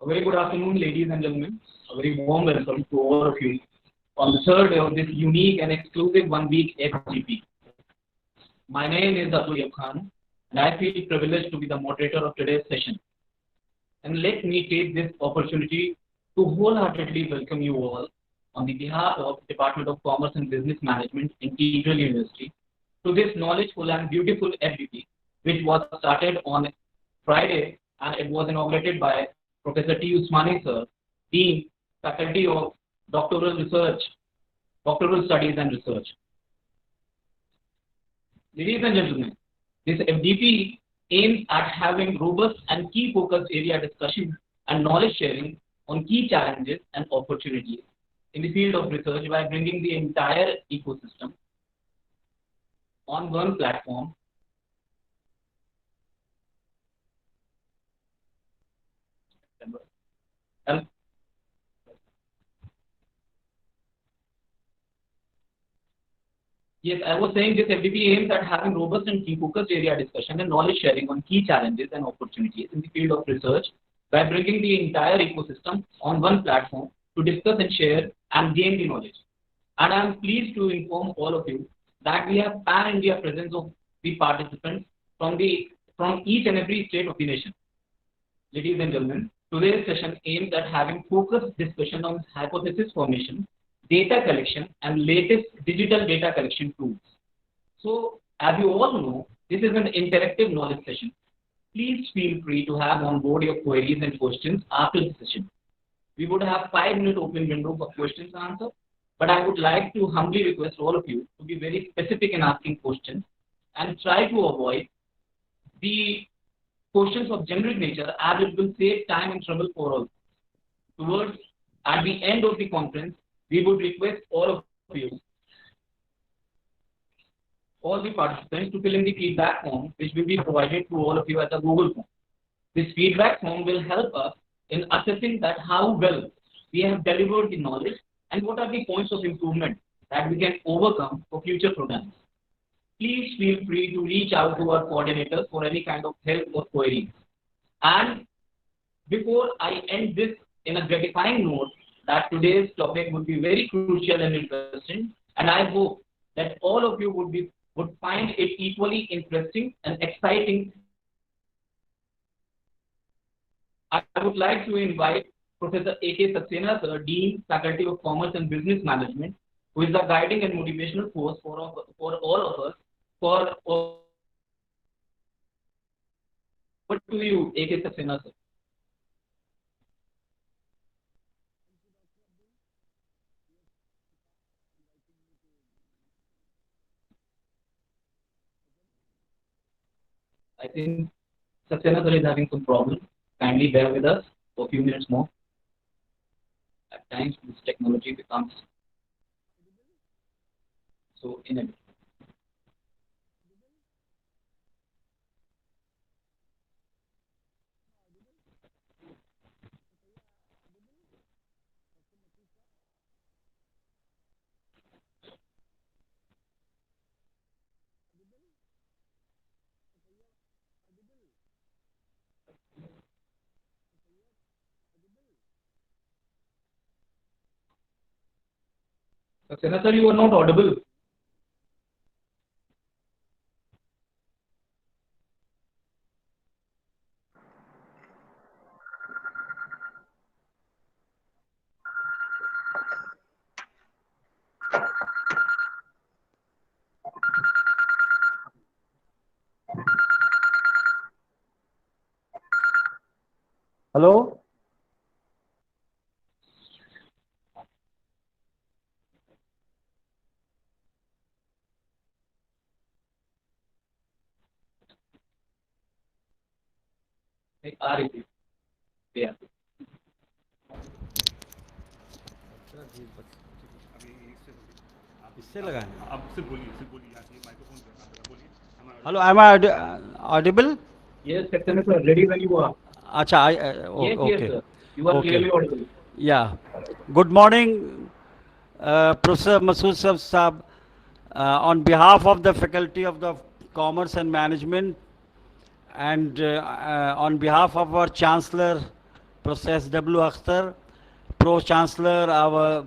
A very good afternoon, ladies and gentlemen. A very warm welcome to all of you on the third day of this unique and exclusive one-week FGP. My name is Atul Khan, and I feel privileged to be the moderator of today's session. And let me take this opportunity to wholeheartedly welcome you all on the behalf of Department of Commerce and Business Management in Imperial University to this knowledgeful and beautiful FGP, which was started on Friday and it was inaugurated by Professor T. Usmani sir, Dean, Faculty of Doctoral Research, Doctoral Studies and Research. Ladies and gentlemen, this FDP aims at having robust and key focus area discussion and knowledge sharing on key challenges and opportunities in the field of research by bringing the entire ecosystem on one platform. Yes, I was saying this FDP aims at having robust and key focused area discussion and knowledge sharing on key challenges and opportunities in the field of research by bringing the entire ecosystem on one platform to discuss and share and gain the knowledge. And I am pleased to inform all of you that we have pan-India presence of the participants from each and every state of the nation. Ladies and gentlemen, today's session aims at having focused discussion on hypothesis formation, data collection, and latest digital data collection tools. So, as you all know, this is an interactive knowledge session. Please feel free to have on board your queries and questions after the session. We would have 5-minute open window for questions and answers, but I would like to humbly request all of you to be very specific in asking questions and try to avoid the questions of generic nature as it will save time and trouble for all. Towards at the end of the conference, we would request all of you, all the participants, to fill in the feedback form which will be provided to all of you as a Google form. This feedback form will help us in assessing that how well we have delivered the knowledge and what are the points of improvement that we can overcome for future programs. Please feel free to reach out to our coordinators for any kind of help or queries. And before I end this in a gratifying note, that today's topic would be very crucial and interesting, and I hope that all of you would find it equally interesting and exciting. I would like to invite Professor A.K. Saxena, sir, Dean, Faculty of Commerce and Business Management, who is the guiding and motivational force for all of us. What to you, A.K. Saxena, sir? I think Saxena sir is having some problem. Kindly bear with us for a few minutes more. At times, this technology becomes so inevitable. Saxena sir, you are not audible. Hello? Yeah. इससे लगाएं। अब सिर्फ बोलिए यहाँ से microphone पे आप बोलिए। Hello, am I audible? Yes, Saxena sir, ready when you are. Acha, Yes, okay. yes, sir. You are clearly audible. Yeah. Good morning, Professor Masood Saab. On behalf of the Faculty of the Commerce and Management and on behalf of our Chancellor, Professor S.W. Akhtar, Pro-Chancellor, our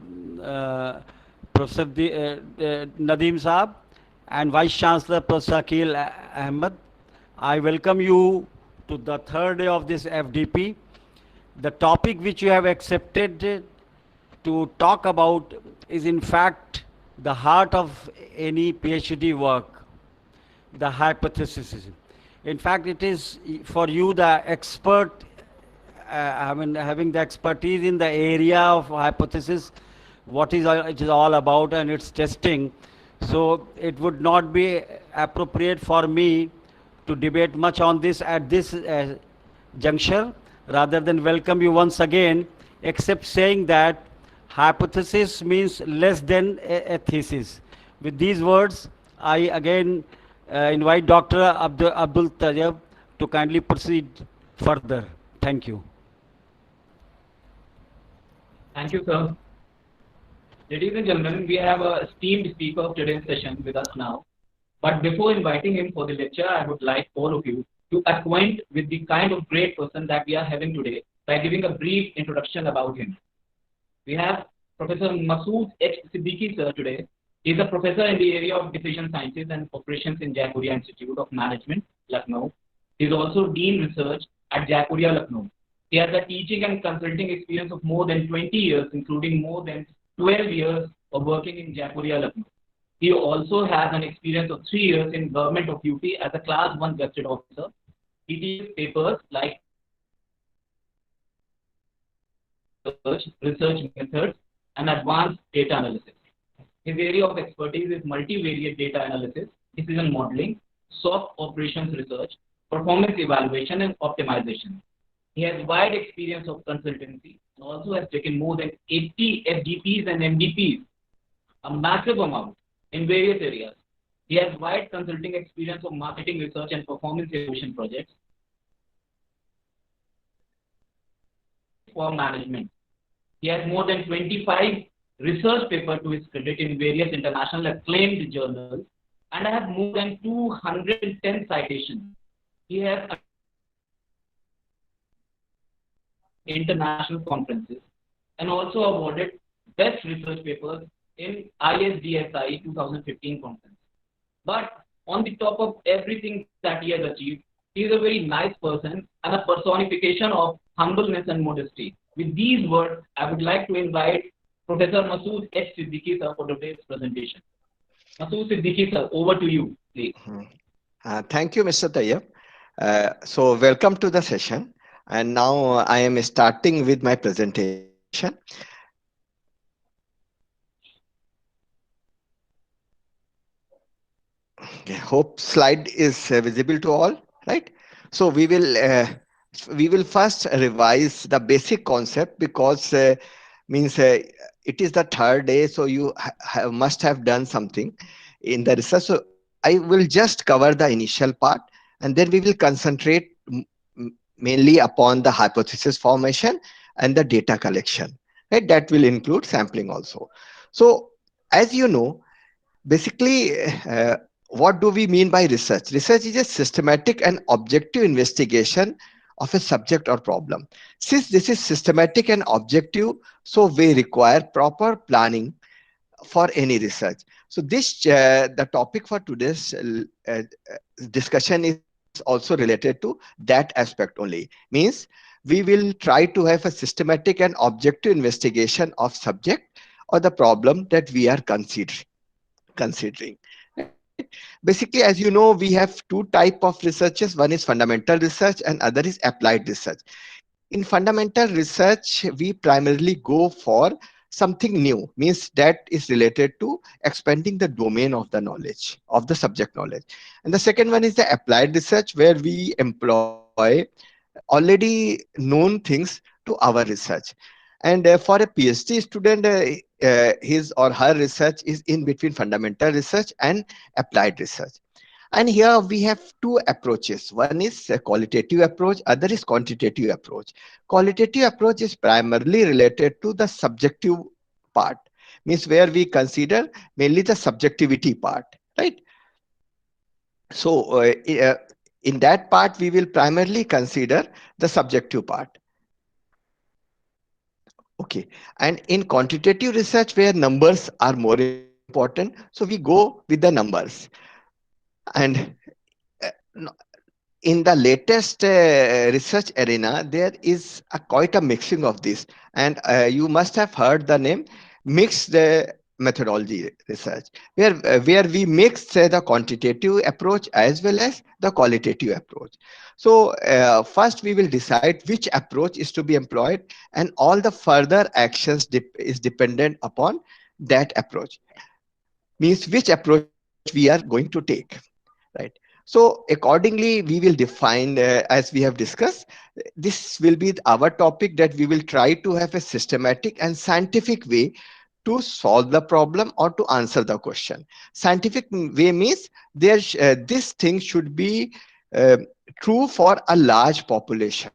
Professor Nadeem Saab, and Vice Chancellor Professor Akil Ahmed. I welcome you to the third day of this FDP. The topic which you have accepted to talk about is in fact the heart of any PhD work, the hypothesis. In fact, it is for you the expert, having the expertise in the area of hypothesis, what is it is all about and its testing. So it would not be appropriate for me to debate much on this at this juncture, rather than welcome you once again, except saying that hypothesis means less than a thesis. With these words, I again invite Dr. Abdul Tayyab to kindly proceed further. Thank you. Thank you, sir. Ladies and gentlemen, we have a esteemed speaker of today's session with us now. But before inviting him for the lecture, I would like all of you to acquaint with the kind of great person that we are having today by giving a brief introduction about him. We have Professor Masood H. Siddiqui, sir, today. He is a professor in the area of decision sciences and operations in Jaipuria Institute of Management, Lucknow. He is also Dean Research at Jaipuria, Lucknow. He has a teaching and consulting experience of more than 20 years, including more than 12 years of working in Jaipuria, Lucknow. He also has an experience of 3 years in government of UP as a class 1 vested officer. He teaches papers like research methods, and advanced data analysis. His area of expertise is multivariate data analysis, decision modeling, soft operations research, performance evaluation, and optimization. He has wide experience of consultancy and also has taken more than 80 FDPs and MDPs, a massive amount in various areas. He has wide consulting experience of marketing research and performance evaluation projects for management. He has more than 25 research papers to his credit in various international acclaimed journals, and I have more than 210 citations. He has international conferences and also awarded best research papers in ISDSI 2015 conference. But on the top of everything that he has achieved, he is a very nice person and a personification of humbleness and modesty. With these words, I would like to invite Professor Masood H. Siddiqui, sir, for today's presentation. Masood Siddiqui, sir, over to you, please. Thank you, Mr. Tayyab. So welcome to the session. And now I am starting with my presentation. Hope slide is visible to all, right? So we will first revise the basic concept, because means it is the third day, so you must have done something in the research. So I will just cover the initial part, and then we will concentrate mainly upon the hypothesis formation and the data collection, right? That will include sampling also. So as you know, basically, what do we mean by research? Research is a systematic and objective investigation of a subject or problem. Since this is systematic and objective, so we require proper planning for any research. So this the topic for today's discussion is also related to that aspect only. Means we will try to have a systematic and objective investigation of subject or the problem that we are considering. Basically, as you know, we have two types of researches. One is fundamental research and other is applied research. In fundamental research, we primarily go for something new, means that is related to expanding the domain of the knowledge, of the subject knowledge. And the second one is the applied research, where we employ already known things to our research. And for a PhD student, his or her research is in between fundamental research and applied research. And here we have two approaches. One is a qualitative approach, other is quantitative approach. Qualitative approach is primarily related to the subjective part, means where we consider mainly the subjectivity part, right? So in that part, we will primarily consider the subjective part. Okay. And in quantitative research, where numbers are more important, so we go with the numbers. And uh, no- in the latest research arena, there is quite a mixing of this. And you must have heard the name mixed methodology research, where we mix the quantitative approach as well as the qualitative approach. So first we will decide which approach is to be employed, and all the further actions is dependent upon that approach. Means which approach we are going to take, right? So accordingly we will define, as we have discussed, this will be our topic, that we will try to have a systematic and scientific way to solve the problem or to answer the question. Scientific way means this thing should be uh, true for a large population.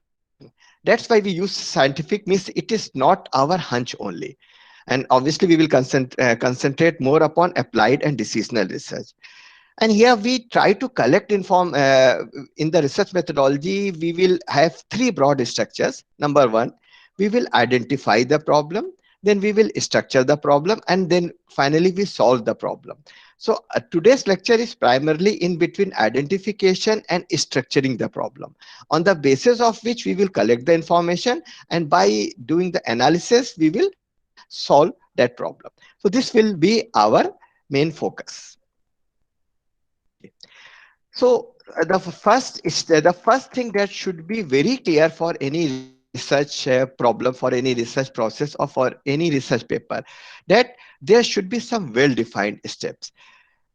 That's why we use scientific, means it is not our hunch only. And obviously we will concentrate more upon applied and decisional research. And here we try to collect inform in the research methodology. We will have three broad structures. Number one, we will identify the problem, then we will structure the problem, and then finally we solve the problem. So today's lecture is primarily in between identification and structuring the problem, on the basis of which we will collect the information, and by doing the analysis we will solve that problem. So this will be our main focus. So the first thing that should be very clear for any research problem, for any research process, or for any research paper, that there should be some well-defined steps.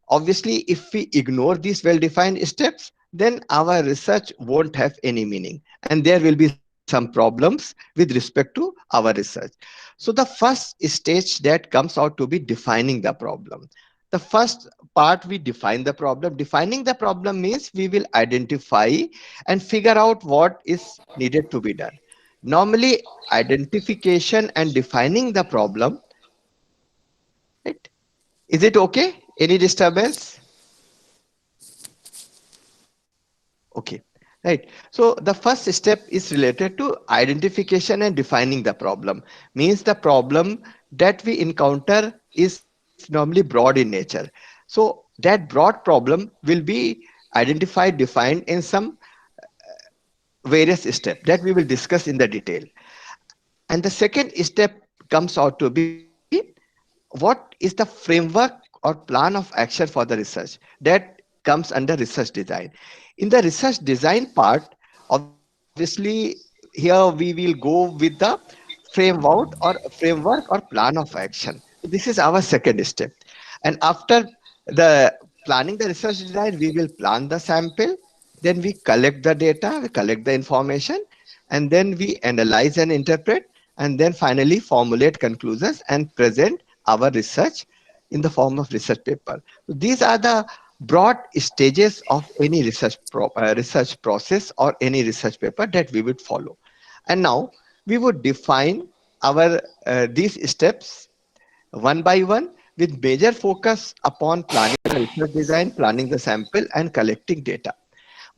Obviously, if we ignore these well-defined steps, then our research won't have any meaning, and there will be some problems with respect to our research. So the first stage that comes out to be defining the problem. The first part, we define the problem. Defining the problem means we will identify and figure out what is needed to be done. Normally, identification and defining the problem, right? Is it okay? Any disturbance? Okay, right. So the first step is related to identification and defining the problem. Means the problem that we encounter is normally broad in nature. So that broad problem will be identified, defined in some various steps that we will discuss in the detail. And the second step comes out to be, what is the framework or plan of action for the research that comes under research design. In the research design part, obviously here we will go with the framework or plan of action. This is our second step. And after the planning the research design, we will plan the sample, then we collect the data, we collect the information, and then we analyze and interpret, and then finally formulate conclusions and present our research in the form of research paper. So these are the broad stages of any research process or any research paper that we would follow. And now we would define our these steps one by one, with major focus upon planning the research design, planning the sample, and collecting data.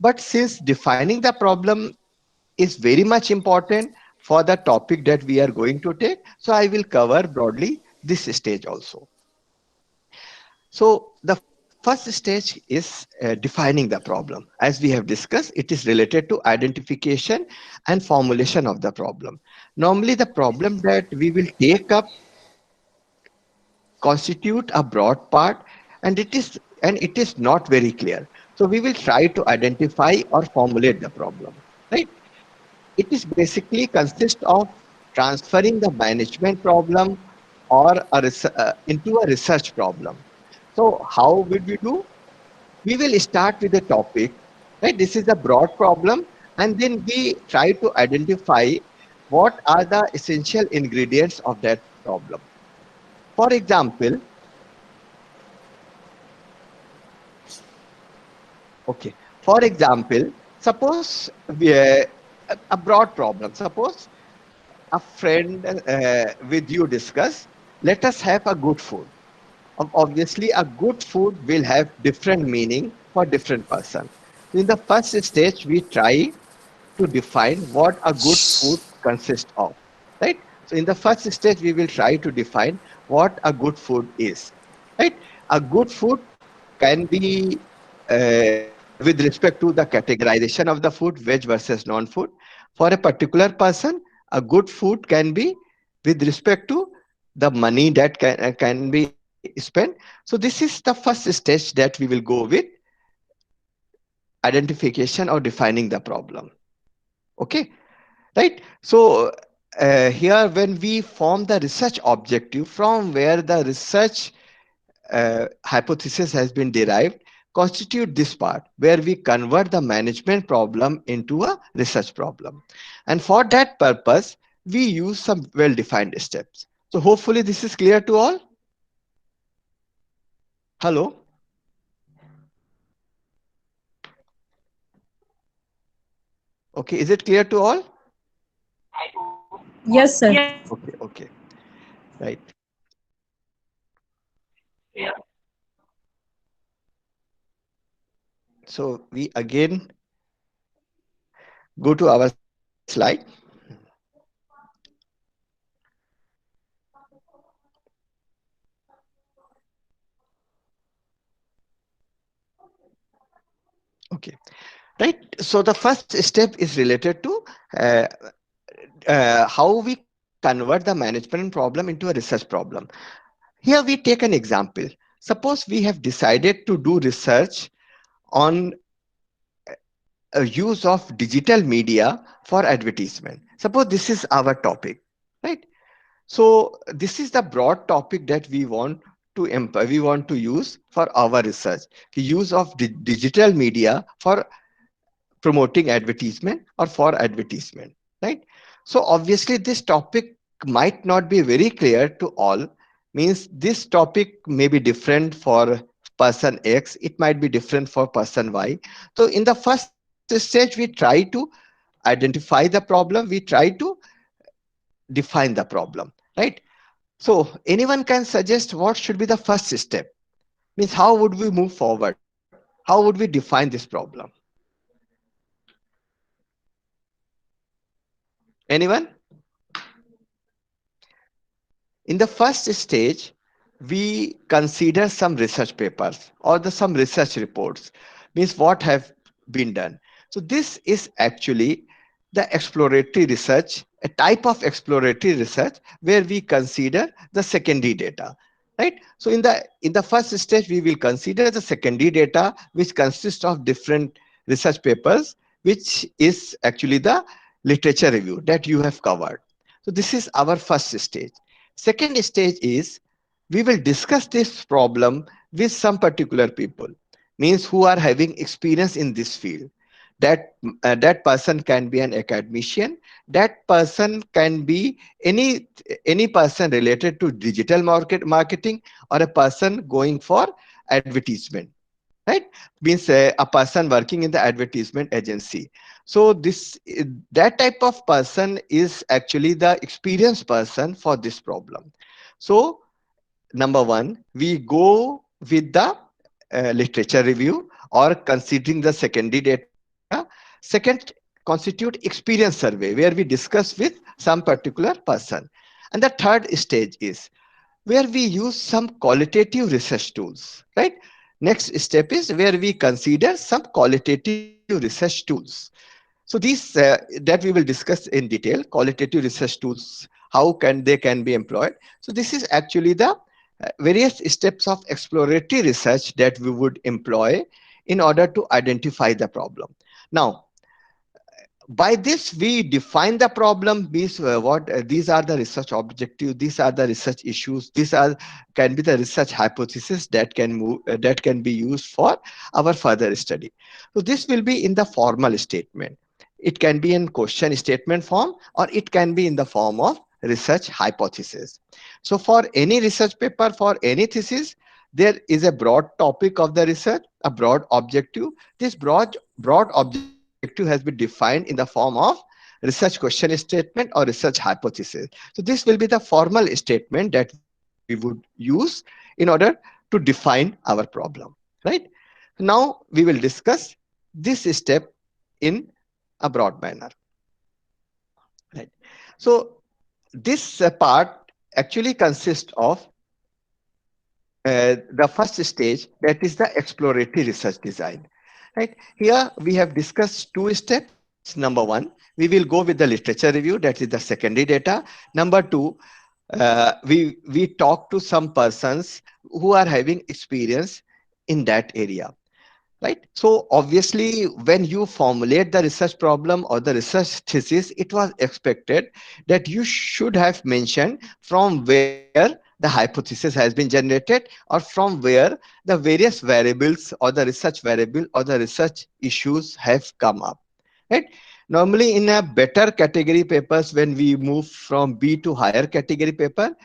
But since defining the problem is very much important for the topic that we are going to take, so I will cover broadly this stage also. So the first stage is defining the problem. As we have discussed, it is related to identification and formulation of the problem. Normally, the problem that we will take up constitute a broad part, and it is not very clear. So we will try to identify or formulate the problem, right? It is basically consist of transferring the management problem or into a research problem. So how will we do? We will start with the topic, right? This is a broad problem, and then we try to identify what are the essential ingredients of that problem. For example, okay, for example, suppose a broad problem. Suppose a friend with you discuss, let us have a good food. Obviously, a good food will have different meaning for different person. In the first stage, we try to define what a good food consists of, right? So in the first stage, we will try to define what a good food is, right? A good food can be with respect to the categorization of the food, veg versus non-food. For a particular person, a good food can be with respect to the money that can be spent. So this is the first stage that we will go with, identification or defining the problem. Okay, right? So here when we form the research objective from where the research hypothesis has been derived, constitute this part where we convert the management problem into a research problem. And for that purpose, we use some well-defined steps. So hopefully this is clear to all. Hello. Okay, is it clear to all? Yes, sir. Okay, okay, right. So we again go to our slide. Okay, right. So the first step is related to uh, how we convert the management problem into a research problem. Here we take an example. Suppose we have decided to do research on use of digital media for advertisement. Suppose this is our topic, right? So this is the broad topic that we want to use for our research. The use of digital media for promoting advertisement or for advertisement, right? So obviously this topic might not be very clear to all. Means this topic may be different for person X, it might be different for person Y. So in the first stage we try to identify the problem, we try to define the problem, right? So anyone can suggest what should be the first step. Means how would we move forward, how would we define this problem? Anyone? In the first stage, we consider some research papers or some research reports, means what have been done. So this is actually the exploratory research, a type of exploratory research where we consider the secondary data, right? So in the first stage, we will consider the secondary data, which consists of different research papers, which is actually the literature review that you have covered. So this is our first stage. Second stage is we will discuss this problem with some particular people, means who are having experience in this field. That person can be an academician. That person can be any person related to digital marketing or a person going for advertisement, right? Means a person working in the advertisement agency. So that type of person is actually the experienced person for this problem. So number one, we go with the literature review or considering the secondary data. Second, constitute experience survey where we discuss with some particular person. And the third stage is where we use some qualitative research tools, right? Next step is where we consider some qualitative research tools. So these that we will discuss in detail, qualitative research tools, how can be employed. So this is actually the various steps of exploratory research that we would employ in order to identify the problem. Now, by this we define the problem, means what these are the research objectives, these are the research issues, these are can be the research hypothesis that that can be used for our further study. So this will be in the formal statement. It can be in question statement form or it can be in the form of research hypothesis. So for any research paper, for any thesis, there is a broad topic of the research, a broad objective. This broad objective has been defined in the form of research question statement or research hypothesis. So this will be the formal statement that we would use in order to define our problem, right? Now we will discuss this step in a broad manner, right? So this part actually consists of the first stage, that is the exploratory research design. Right here, we have discussed two steps. Number one, we will go with the literature review, that is the secondary data. Number two, we talk to some persons who are having experience in that area. Right, so obviously when you formulate the research problem or the research thesis, it was expected that you should have mentioned from where the hypothesis has been generated, or from where the various variables or the research variable or the research issues have come up. Right, normally in a better category papers, when we move from B to higher category paper,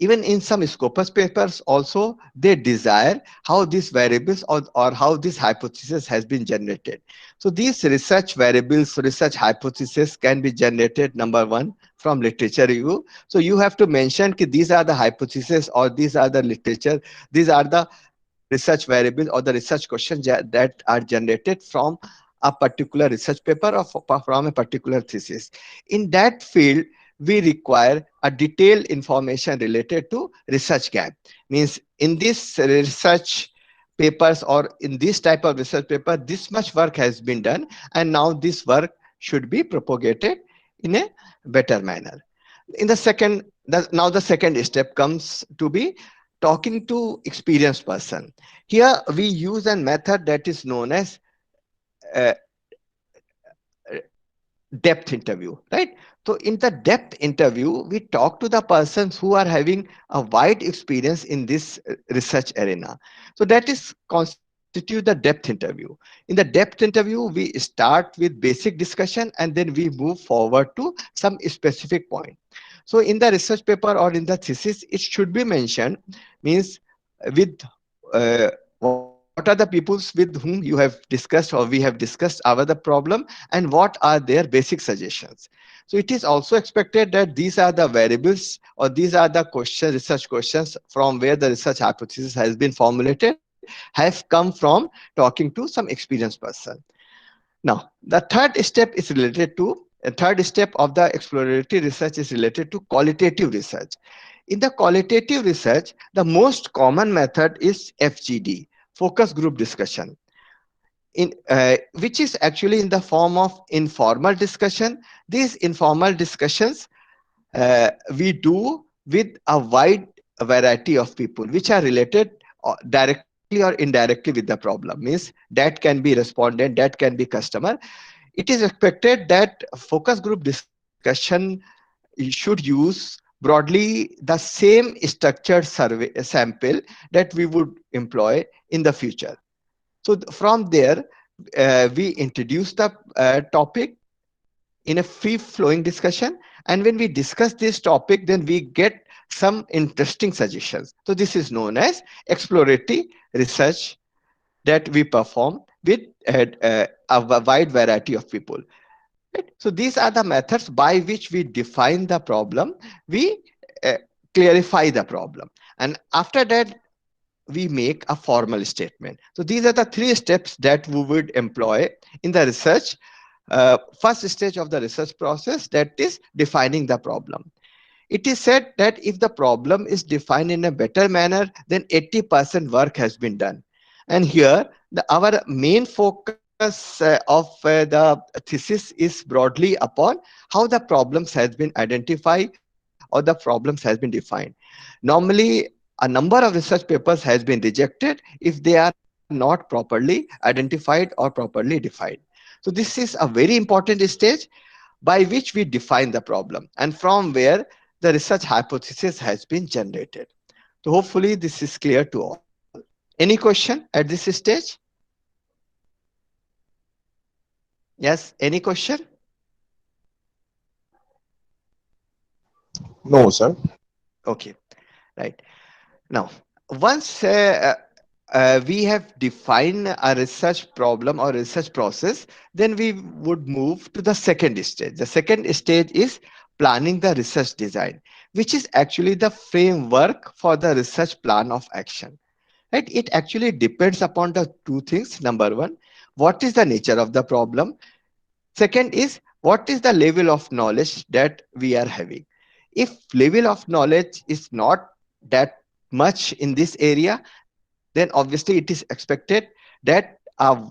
even in some Scopus papers also, they desire how these variables or how this hypothesis has been generated. So these research variables, research hypothesis can be generated, number one, from literature review. So you have to mention that these are the hypotheses, or these are the literature, these are the research variables or the research questions that are generated from a particular research paper or from a particular thesis. In that field, we require a detailed information related to research gap. Means in this research papers or in this type of research paper, this much work has been done, and now this work should be propagated in a better manner. In the second, now the second step comes to be talking to experienced person. Here we use a method that is known as uh, depth interview, right? So in the depth interview, we talk to the persons who are having a wide experience in this research arena. So that is constitute the depth interview. In the depth interview, we start with basic discussion and then we move forward to some specific point. So in the research paper or in the thesis, it should be mentioned, means with what are the peoples with whom you have discussed or we have discussed our the problem, and what are their basic suggestions. So it is also expected that these are the variables or these are the questions, research questions from where the research hypothesis has been formulated, have come from talking to some experienced person. Now, the third step is related to a third step of the exploratory research is related to qualitative research. In the qualitative research, the most common method is FGD, focus group discussion, which is actually in the form of informal discussion. These informal discussions we do with a wide variety of people which are related directly or indirectly with the problem. Means that can be respondent, that can be customer. It is expected that focus group discussion should use broadly the same structured survey sample that we would employ in the future. So from there, we introduce the topic in a free flowing discussion. And when we discuss this topic, then we get some interesting suggestions. So this is known as exploratory research that we perform with a wide variety of people. Right? So these are the methods by which we define the problem, we uh, clarify the problem, and after that we make a formal statement. So these are the three steps that we would employ in the research first stage of the research process, that is defining the problem. It is said that if the problem is defined in a better manner, then 80% work has been done. And here, our main focus of the thesis is broadly upon how the problems has been identified or the problems has been defined. Normally, a number of research papers has been rejected if they are not properly identified or properly defined. So this is a very important stage by which we define the problem and from where the research hypothesis has been generated. So hopefully this is clear to all. Any question at this stage? Yes, any question? No, sir. Okay, right. Now, once we have defined a research problem or research process, then we would move to the second stage. The second stage is planning the research design, which is actually the framework for the research plan of action. Right? It actually depends upon the two things. Number one, what is the nature of the problem? Second is what is the level of knowledge that we are having. If level of knowledge is not that much in this area, then obviously it is expected that a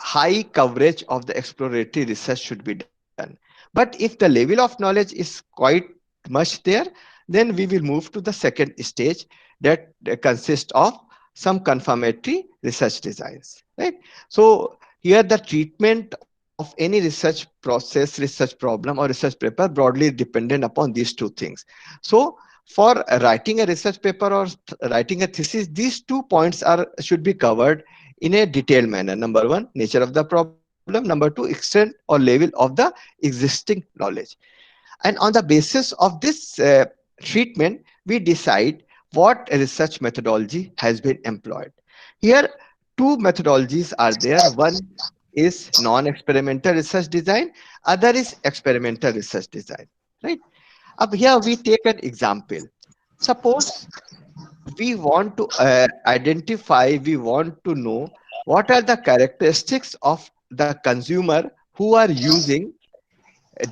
high coverage of the exploratory research should be done. But if the level of knowledge is quite much there, then we will move to the second stage that consists of some confirmatory research designs, right? So here the treatment of any research process, research problem or research paper broadly dependent upon these two things. So for writing a research paper or writing a thesis, these 2 points are should be covered in a detailed manner. Number one, nature of the problem. Number two, extent or level of the existing knowledge. And on the basis of this treatment, we decide what research methodology has been employed. Here, two methodologies are there. One is non-experimental research design, other is experimental research design. Right? Up here, we take an example. Suppose we want to identify, we want to know what are the characteristics of the consumer who are using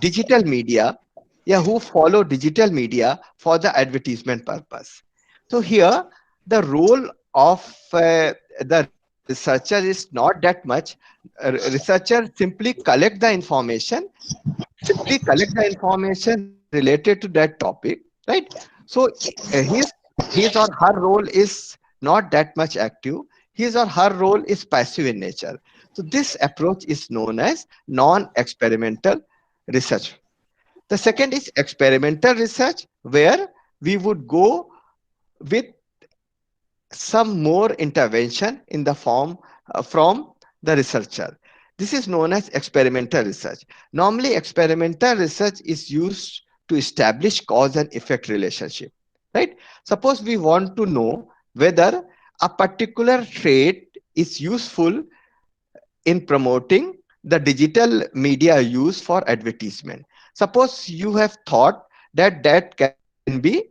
digital media, yeah, who follow digital media for the advertisement purpose. So here the role of the researcher is not that much. Researcher simply collect the information, related to that topic, right? So his or her role is not that much active. His or her role is passive in nature. So this approach is known as non-experimental research. The second is experimental research, where we would go with some more intervention in the form from the researcher. This is known as experimental research. Normally, experimental research is used to establish cause and effect relationship. Right? Suppose we want to know whether a particular trait is useful in promoting the digital media use for advertisement. Suppose you have thought that that can be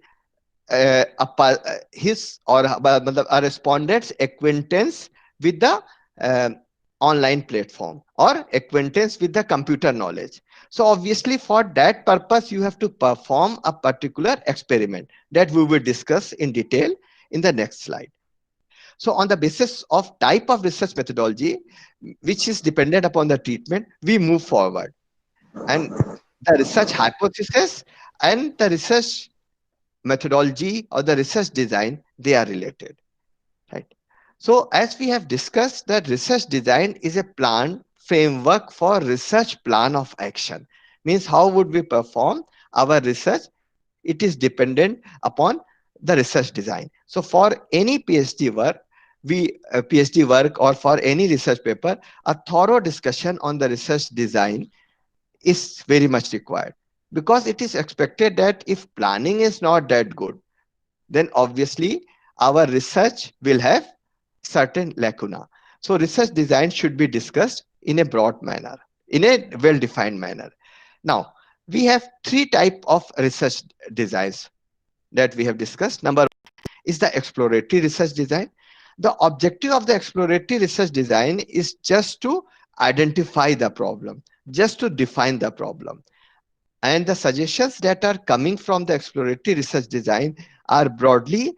his or a respondent's acquaintance with the uh, online platform or acquaintance with the computer knowledge. So obviously for that purpose you have to perform a particular experiment that we will discuss in detail in the next slide. So on the basis of type of research methodology, which is dependent upon the treatment, we move forward. And the research hypothesis and the research methodology or the research design, they are related, right? So as we have discussed, that research design is a plan framework for research plan of action. Means how would we perform our research? It is dependent upon the research design. So for any PhD work or for any research paper, a thorough discussion on the research design is very much required, because it is expected that if planning is not that good, then obviously our research will have certain lacuna. So research design should be discussed in a broad manner, in a well defined manner. Now we have three type of research designs that we have discussed. Number is the exploratory research design. The objective of the exploratory research design is just to identify the problem, just to define the problem. And the suggestions that are coming from the exploratory research design are broadly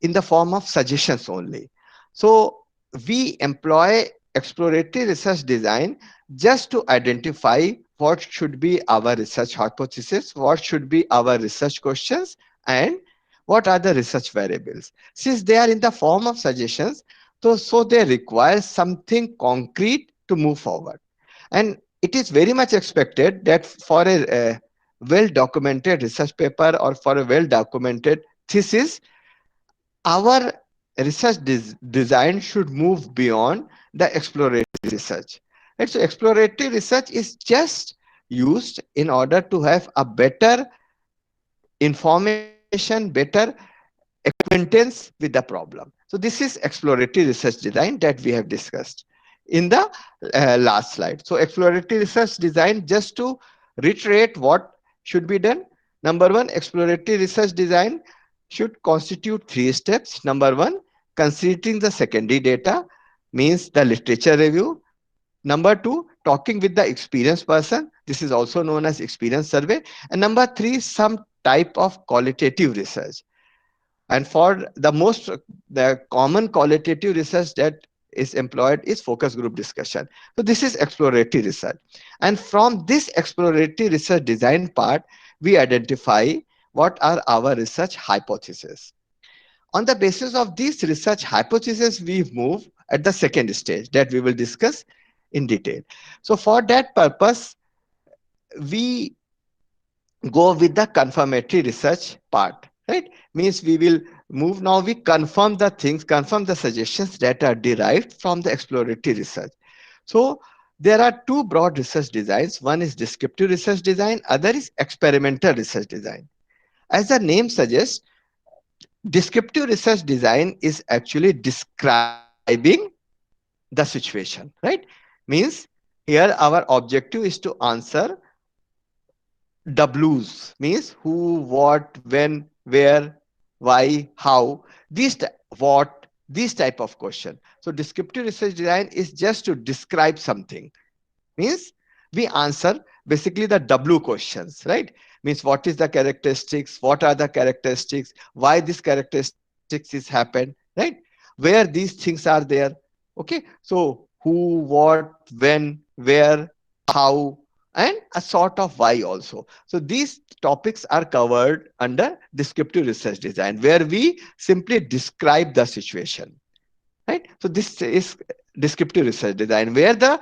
in the form of suggestions only. So we employ exploratory research design just to identify what should be our research hypothesis, what should be our research questions, and what are the research variables. Since they are in the form of suggestions, so they require something concrete to move forward. And it is very much expected that for a well documented research paper or for a well documented thesis, our research design should move beyond the exploratory research. Right? So exploratory research is just used in order to have a better information, better acquaintance with the problem. So this is exploratory research design that we have discussed in the last slide. So exploratory research design, just to reiterate what should be done. Number one, exploratory research design should constitute three steps. Number one, considering the secondary data, means the literature review. Number two, talking with the experienced person. This is also known as experience survey. And number three, some type of qualitative research. And for the common qualitative research that is employed is focus group discussion. So this is exploratory research. And from this exploratory research design part, we identify what are our research hypotheses. On the basis of these research hypotheses, we move at the second stage that we will discuss in detail. So for that purpose, we go with the confirmatory research part, right? Means we will move now, we confirm the things, confirm the suggestions that are derived from the exploratory research. So there are two broad research designs. One is descriptive research design, other is experimental research design. As the name suggests, descriptive research design is actually describing the situation, right? Means here our objective is to answer W's, means who, what, when, where, why, how, what, these type of question. So descriptive research design is just to describe something. Means we answer basically the W questions, right? Means what is the characteristics, what are the characteristics, why this characteristics is happened, right? Where these things are there. Okay, so who, what, when, where, how, and a sort of why also. So these topics are covered under descriptive research design, where we simply describe the situation, right? So this is descriptive research design, where the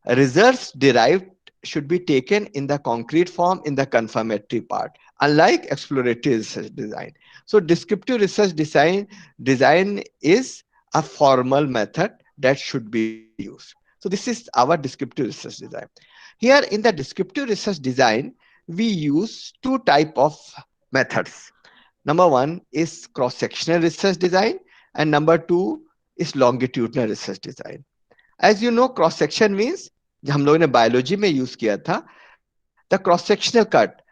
results derived should be taken in the concrete form in the confirmatory part, unlike exploratory research design. So descriptive research design is a formal method that should be used. So this is our descriptive research design. Here in the descriptive research design, we use two type of methods. Number one is cross-sectional research design, and number two is longitudinal research design. As you know, cross section means जो हम लोगों ने biology में use किया था, the cross sectional cut.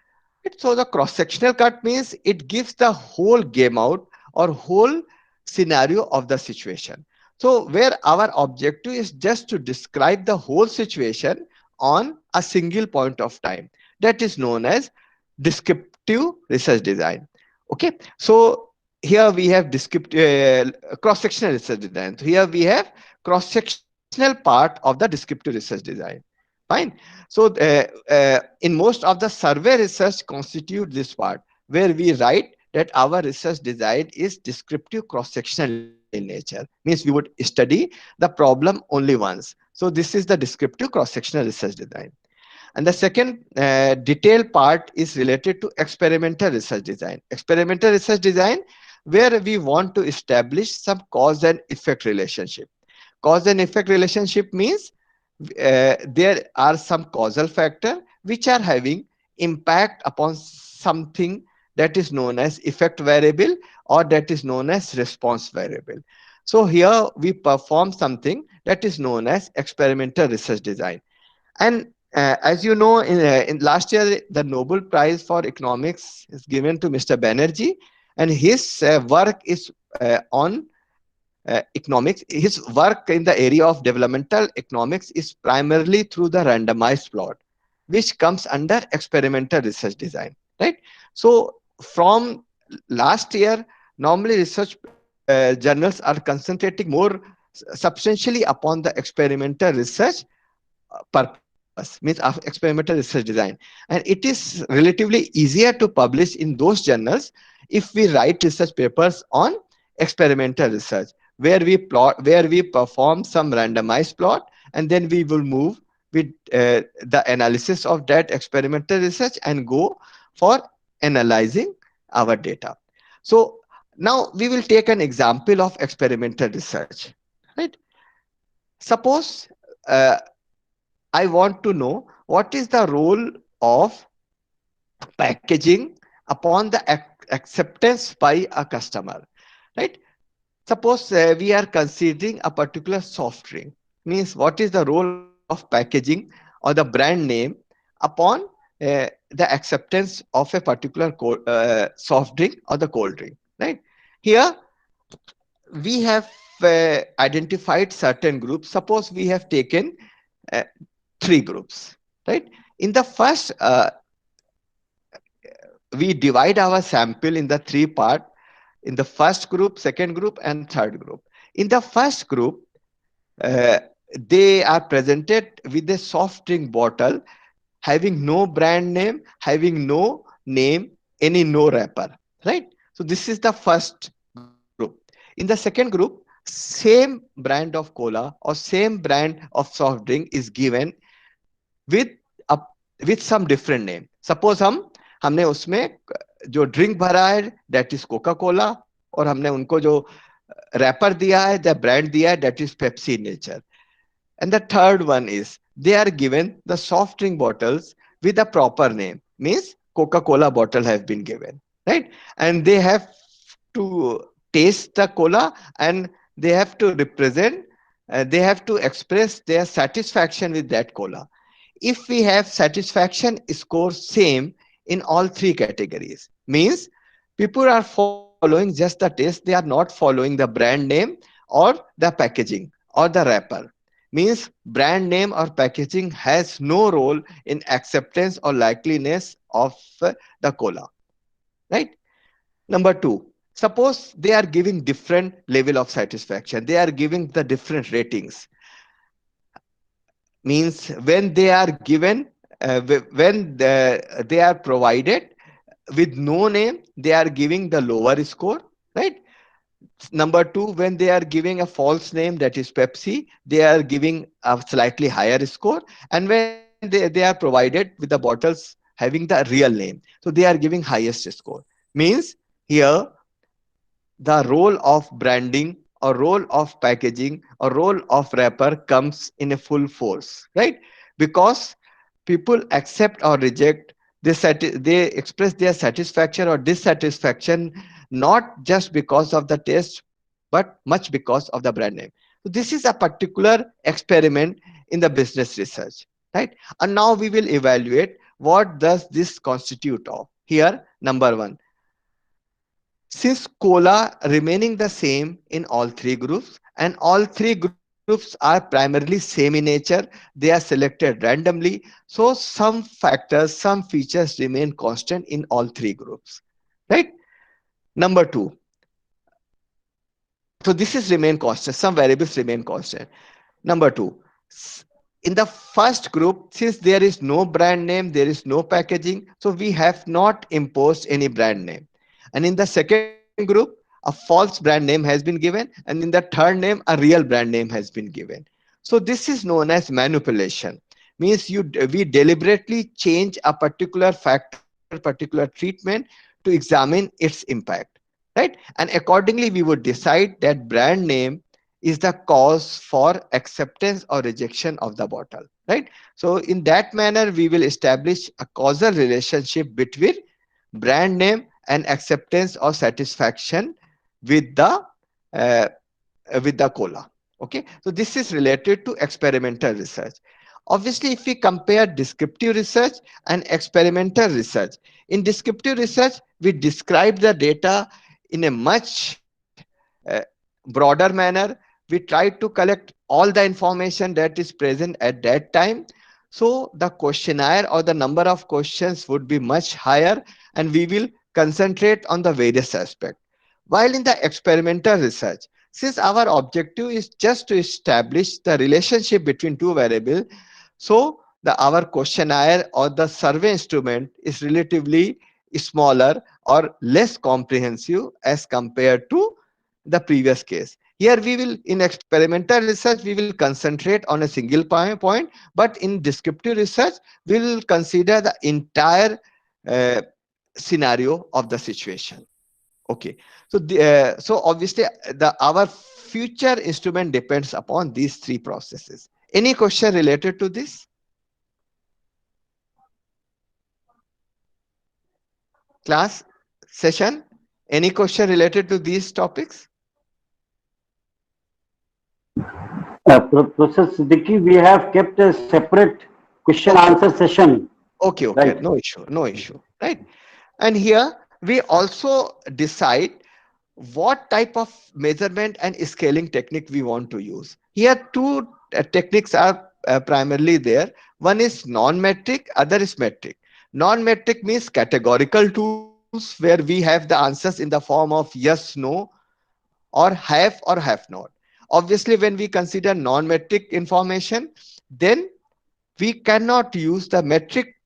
So the cross sectional cut means it gives the whole game out or whole scenario of the situation. So where our objective is just to describe the whole situation on a single point of time. That is known as descriptive research design. Okay, so here we have descriptive cross-sectional research design. So here we have cross-sectional part of the descriptive research design. Fine. So in most of the survey research constitute this part, where we write that our research design is descriptive cross-sectional in nature. Means we would study the problem only once. So this is the descriptive cross-sectional research design. And the second detailed part is related to experimental research design. Experimental research design, where we want to establish some cause and effect relationship. Cause and effect relationship means there are some causal factor which are having impact upon something that is known as effect variable or that is known as response variable. So here we perform something that is known as experimental research design. And as you know, in last year, the Nobel Prize for Economics is given to Mr. Banerjee, and his work is on economics. His work in the area of developmental economics is primarily through the randomized plot, which comes under experimental research design, right? So from last year, normally research journals are concentrating more substantially upon the experimental research purpose, means of experimental research design. And it is relatively easier to publish in those journals if we write research papers on experimental research, where we perform some randomized plot, and then we will move with the analysis of that experimental research and go for analyzing our data. So now we will take an example of experimental research, right? Suppose I want to know what is the role of packaging upon the acceptance by a customer, right? Suppose we are considering a particular soft drink, means what is the role of packaging or the brand name upon the acceptance of a particular soft drink or the cold drink, right? Here we have identified certain groups. Suppose we have taken uh, three groups, right? In the first, we divide our sample in the three part, in the first group, second group, and third group. In the first group, uh, they are presented with a soft drink bottle having no brand name, having no name, any no wrapper, right? So this is the first group. In the second group, same brand of cola or same brand of soft drink is given with a with some different name. Suppose हमने उसमें जो drink भरा है that is Coca Cola, और हमने उनको जो wrapper दिया है, द ब्रांड दिया है, that is Pepsi nature. And the third one is they are given the soft drink bottles with a proper name, means Coca-Cola bottle has been given, right? And they have to taste the cola, and they have to represent, they have to express their satisfaction with that cola. If we have satisfaction score same in all three categories, means people are following just the taste, they are not following the brand name or the packaging or the wrapper. Means brand name or packaging has no role in acceptance or likeliness of the cola, right? Number two, suppose they are giving different level of satisfaction, they are giving the different ratings. Means when they are given, they are provided with no name, they are giving the lower score, right? Number two, when they are giving a false name, that is Pepsi, they are giving a slightly higher score. And when they are provided with the bottles having the real name, so they are giving highest score. Means here the role of branding or role of packaging or role of wrapper comes in a full force, right? Because people accept or reject, they express their satisfaction or dissatisfaction not just because of the taste, but much because of the brand name. So this is a particular experiment in the business research, right? And now we will evaluate what does this constitute of. Here, number one, since cola remaining the same in all three groups, and all three groups are primarily same in nature, they are selected randomly, so some factors, some features remain constant in all three groups, right? Number two, so this is remain constant, some variables remain constant. Number two, in the first group, since there is no brand name, there is no packaging, so we have not imposed any brand name. And in the second group, a false brand name has been given, and in the third name, a real brand name has been given. So this is known as manipulation. Means we deliberately change a particular factor, particular treatment to examine its impact, right? And accordingly, we would decide that brand name is the cause for acceptance or rejection of the bottle, right? So in that manner, we will establish a causal relationship between brand name and acceptance or satisfaction with uh, the cola. Okay, so this is related to experimental research. Obviously, if we compare descriptive research and experimental research, in descriptive research we describe the data in a much broader manner. We try to collect all the information that is present at that time, so the questionnaire or the number of questions would be much higher, and we will concentrate on the various aspects. While in the experimental research, since our objective is just to establish the relationship between two variables, so our questionnaire or the survey instrument is relatively smaller or less comprehensive as compared to the previous case. Here we will, in experimental research, we will concentrate on a single point, but in descriptive research, we will consider the entire uh, scenario of the situation. Okay, so so obviously our future instrument depends upon these three processes. Any question related to this class session? Any question related to these topics? Professor Siddiqui, we have kept a separate question Okay. answer session. Okay, Right. no issue, no issue, right? And here we also decide what type of measurement and scaling technique we want to use. Here two techniques are primarily there. One is non-metric, other is metric. Non-metric means categorical tools where we have the answers in the form of yes, no, or have not. Obviously, when we consider non-metric information, then we cannot use the metric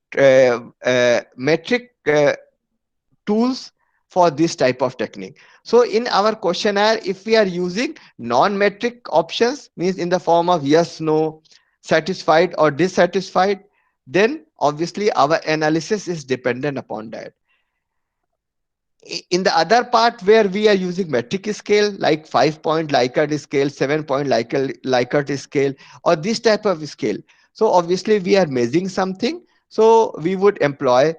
tools for this type of technique. So in our questionnaire, if we are using non-metric options, means in the form of yes, no, satisfied or dissatisfied, then obviously our analysis is dependent upon that. In the other part where we are using metric scale like 5-point Likert scale, 7-point Likert scale, or this type of scale, so obviously we are measuring something, so we would employ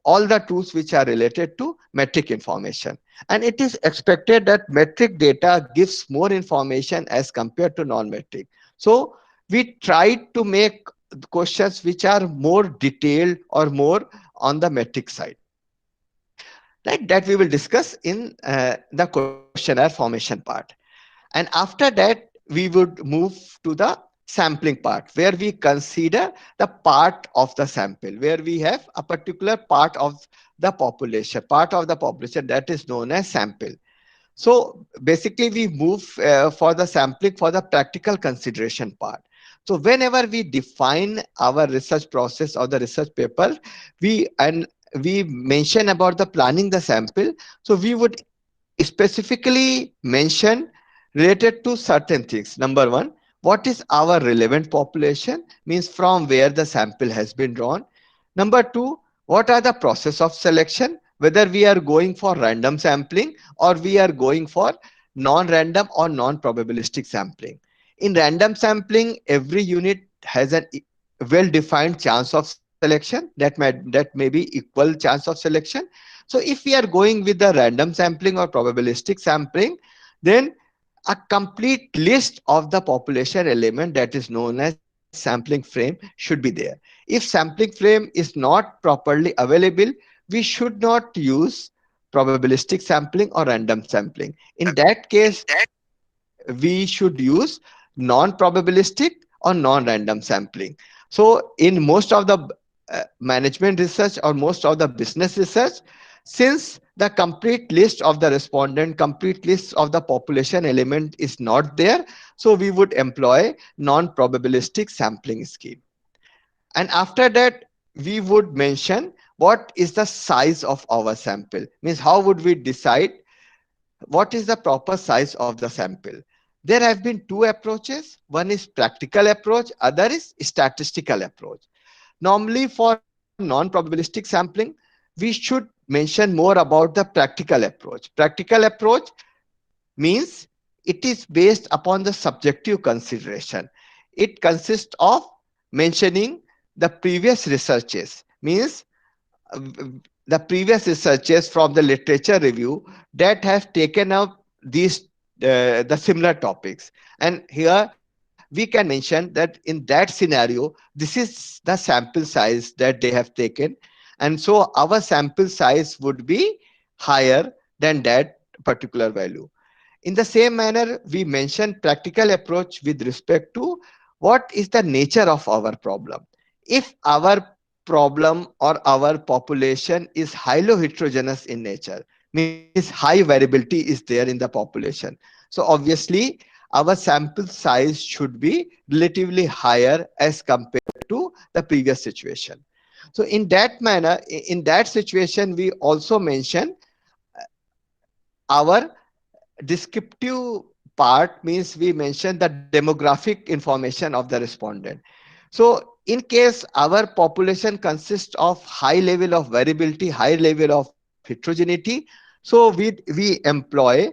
all the tools which are related to metric information. And it is expected that metric data gives more information as compared to non-metric. So we try to make questions which are more detailed or more on the metric side. Like that we will discuss in the questionnaire formation part. And after that we would move to the sampling part, where we consider the part of the sample, where we have a particular part of the population that is known as sample. So basically we move for the sampling for the practical consideration part. So whenever we define our research process or the research paper, we mention about the planning the sample. So we would specifically mention related to certain things. Number one, what is our relevant population, means from where the sample has been drawn. Number two, what are the process of selection, whether we are going for random sampling or we are going for non-random or non-probabilistic sampling. In random sampling, every unit has a well-defined chance of selection, that may be equal chance of selection. So if we are going with the random sampling or probabilistic sampling, then a complete list of the population element that is known as sampling frame should be there. If sampling frame is not properly available, we should not use probabilistic sampling or random sampling. In that case, we should use non-probabilistic or non-random sampling. So in most of the management research or most of the business research, since the complete list of the respondent, complete list of the population element is not there, so we would employ non-probabilistic sampling scheme. And after that, we would mention what is the size of our sample, means how would we decide what is the proper size of the sample. There have been two approaches. One is practical approach, other is statistical approach. Normally for non-probabilistic sampling, we should mention more about the practical approach. Practical approach means it is based upon the subjective consideration. It consists of mentioning the previous researches, means the previous researches from the literature review that have taken up these the similar topics. And here we can mention that in that scenario, this is the sample size that they have taken, and so our sample size would be higher than that particular value. In the same manner, we mention practical approach with respect to what is the nature of our problem. If our problem or our population is highly heterogeneous in nature, means high variability is there in the population. So obviously our sample size should be relatively higher as compared to the previous situation. So in that manner, in that situation, we also mention our descriptive part, means we mention the demographic information of the respondent. So in case our population consists of high level of variability, high level of heterogeneity, so we employ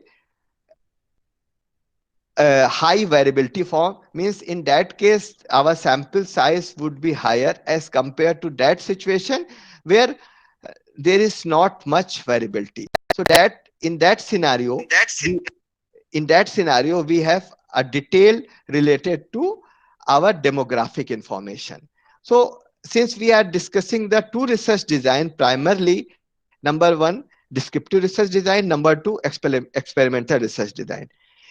high variability form, means in that case our sample size would be higher as compared to that situation where there is not much variability. So that in that scenario, we have a detail related to our demographic information. So since we are discussing the two research design, primarily number one, descriptive research design, number two, experimental research design.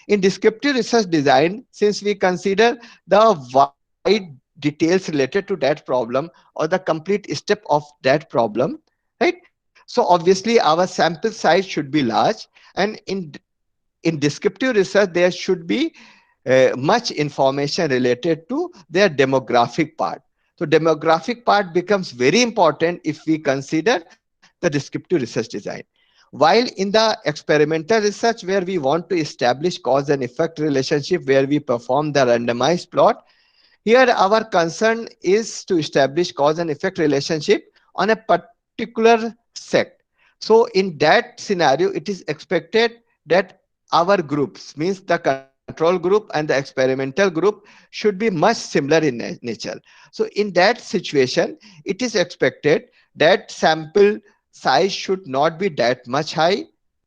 In descriptive research design, since we consider the wide details related to that problem or the complete step of that problem, right? So obviously our sample size should be large, and in descriptive research there should be much information related to their demographic part. So demographic part becomes very important if we consider the descriptive research design. While in the experimental research where we want to establish cause and effect relationship, where we perform the randomized plot, here our concern is to establish cause and effect relationship on a particular sect. So in that scenario, it is expected that our groups, means the control group and the experimental group, should be much similar in nature. So in that situation, it is expected that sample size should not be that much high,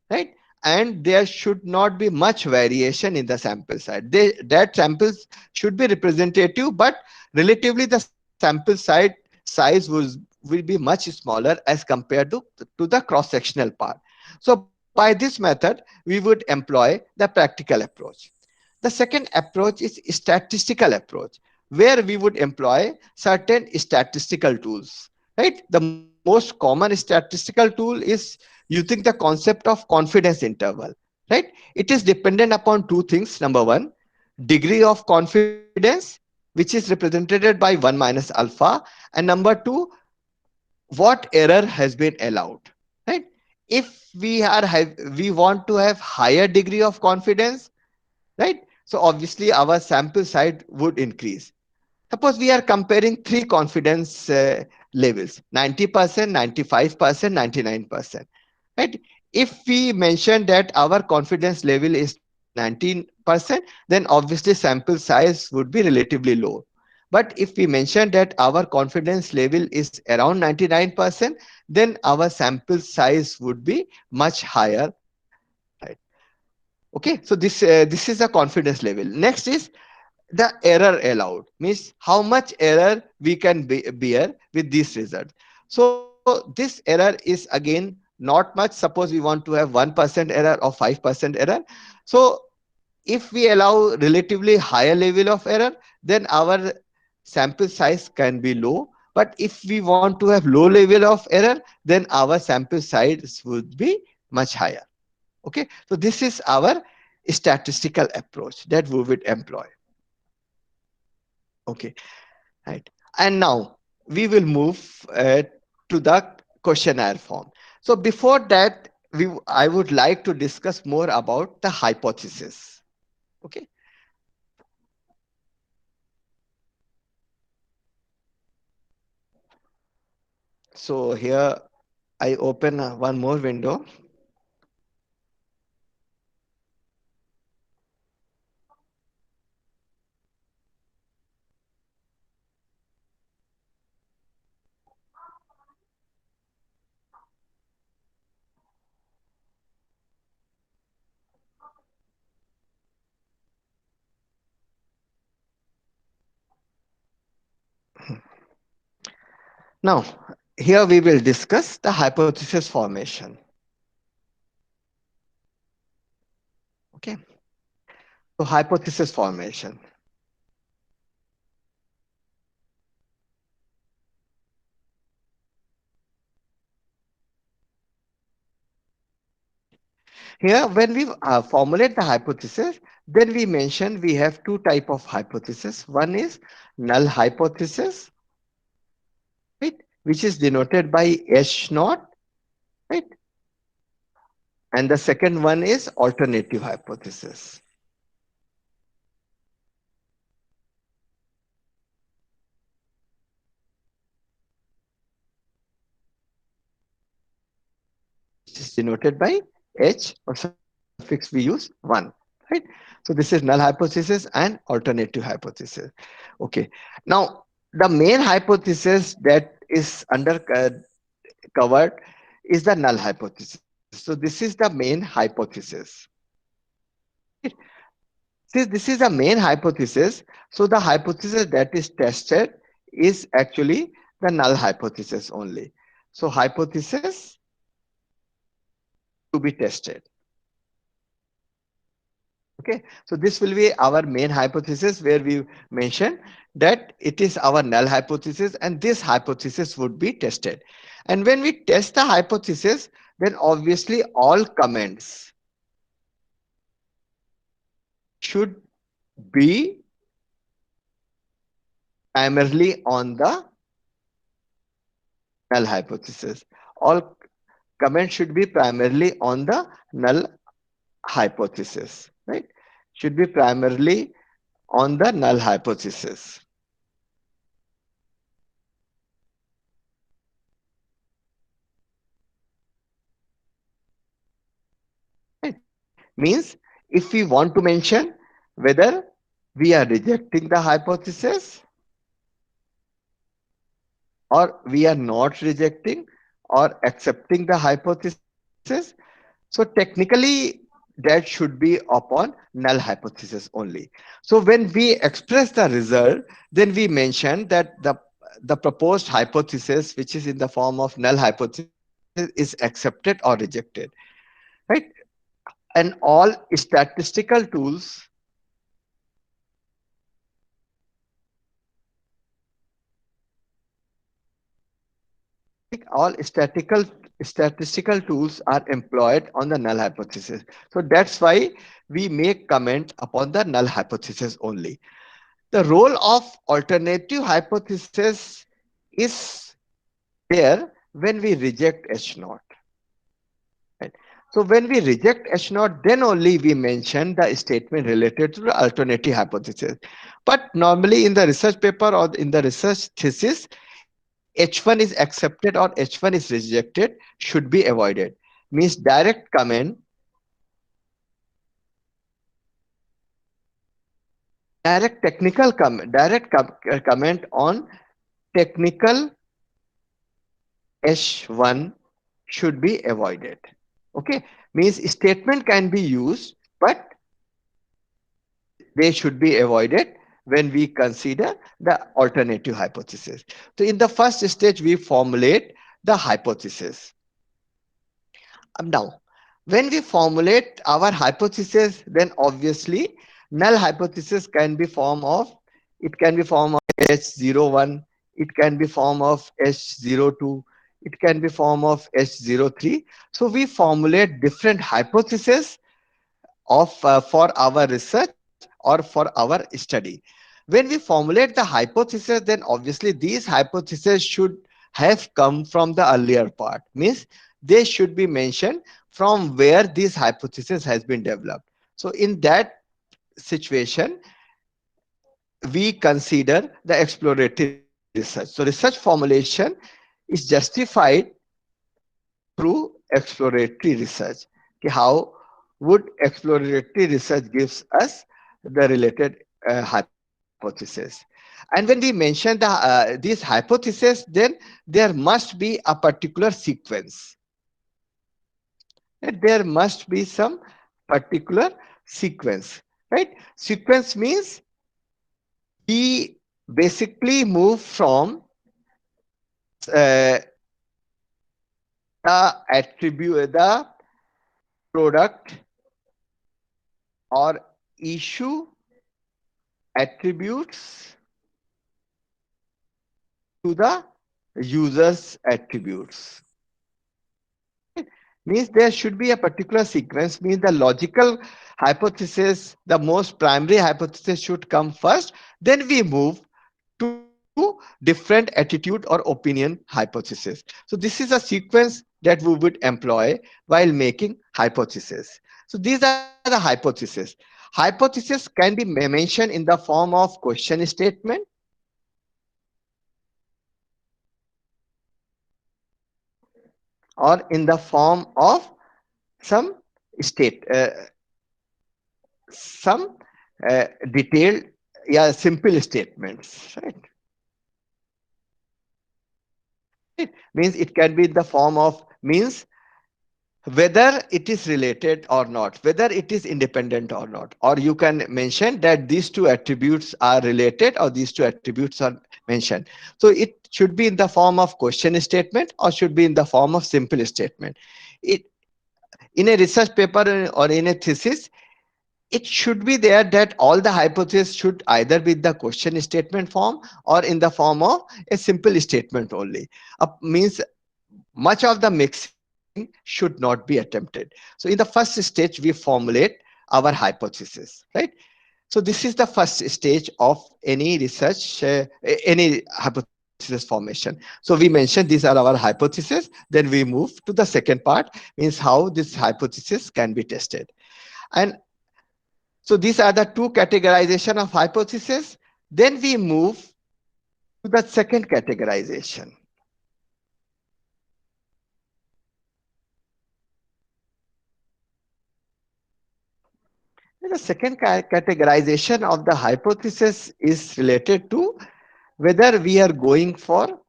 right? And there should not be much variation in the sample size. That samples should be representative, but relatively the sample size will be much smaller as compared to the cross sectional part. So by this method we would employ the practical approach. The second approach is statistical approach, where we would employ certain statistical tools, right? The most common statistical tool is using the concept of confidence interval, right? It is dependent upon two things. Number one, degree of confidence, which is represented by 1 minus alpha, and number two, what error has been allowed, right? If we want to have higher degree of confidence, right? So obviously our sample size would increase. Suppose we are comparing three confidence levels: 90%, 95%, 99%, right? If we mention that our confidence level is 19%, then obviously sample size would be relatively low. But if we mention that our confidence level is around 99%, then our sample size would be much higher, right? Okay, so this is a confidence level. Next is the error allowed, means how much error we can bear with these results. So this error is again not much. Suppose we want to have 1% error or 5% error. So if we allow relatively higher level of error, then our sample size can be low. But if we want to have low level of error, then our sample size would be much higher. Okay, so this is our statistical approach that we would employ. Okay, right. And now we will move to the questionnaire form. So before that, I would like to discuss more about the hypothesis. Okay. So here I open one more window. Now, here we will discuss the hypothesis formation. Okay. So hypothesis formation. Here, when we formulate the hypothesis, then we mention we have two type of hypothesis. One is null hypothesis, right, which is denoted by H naught, right, and the second one is alternative hypothesis, which is denoted by H, or suffix we use 1, right? So this is null hypothesis and alternative hypothesis. Okay. Now, the main hypothesis that is under covered is the null hypothesis. So this is the main hypothesis. Since this is the main hypothesis, so the hypothesis that is tested is actually the null hypothesis only. So hypothesis to be tested. Okay, so this will be our main hypothesis, where we mention that it is our null hypothesis, and this hypothesis would be tested. And when we test the hypothesis, then obviously all comments should be primarily on the null hypothesis. All comments should be primarily on the null hypothesis, right? Should be primarily on the null hypothesis. Right? Means if we want to mention whether we are rejecting the hypothesis or we are not rejecting or accepting the hypothesis, so technically that should be upon null hypothesis only. So when we express the result, then we mention that the proposed hypothesis, which is in the form of null hypothesis, is accepted or rejected, right? And all statistical tools all statistical tools are employed on the null hypothesis. So that's why we make comment upon the null hypothesis only. The role of alternative hypothesis is there when we reject H naught. Right? So when we reject H naught, then only we mention the statement related to the alternative hypothesis. But normally in the research paper or in the research thesis, H1 is accepted or H1 is rejected should be avoided. Means comment on technical H1 should be avoided. Okay, means statement can be used, but they should be avoided when we consider the alternative hypothesis. So in the first stage, we formulate the hypothesis. Now, when we formulate our hypothesis, then obviously null hypothesis can be form of, it can be form of H01, it can be form of H02, it can be form of H03. So we formulate different hypotheses of for our research or for our study. When we formulate the hypothesis, then obviously these hypotheses should have come from the earlier part. Means they should be mentioned from where this hypothesis has been developed. So in that situation, we consider the exploratory research. So research formulation is justified through exploratory research. Okay, how would exploratory research gives us the related hypothesis? And when we mention these hypotheses, then there must be a particular sequence. Right? There must be some particular sequence, right? Sequence means we basically move from uh, the attribute, the product or issue attributes to the user's attributes. Means there should be a particular sequence, means the logical hypothesis, the most primary hypothesis should come first, then we move to different attitude or opinion hypothesis. So this is a sequence that we would employ while making hypothesis. So these are the hypotheses. Hypothesis can be mentioned in the form of question statement, or in the form of some state some detailed, yeah, simple statements, right? It means it can be in the form of, means whether it is related or not, whether it is independent or not, or you can mention that these two attributes are related or these two attributes are mentioned. So it should be in the form of question statement or should be in the form of simple statement. It, in a research paper or in a thesis, it should be there that all the hypotheses should either be in the question statement form or in the form of a simple statement only. Means much of the mixing should not be attempted. So in the first stage, we formulate our hypothesis, right? So this is the first stage of any research, any hypothesis formation. So we mentioned these are our hypotheses. Then we move to the second part, means how this hypothesis can be tested. And so these are the two categorization of hypothesis. Then we move to the second categorization. The second categorization of the hypothesis is related to whether we are going for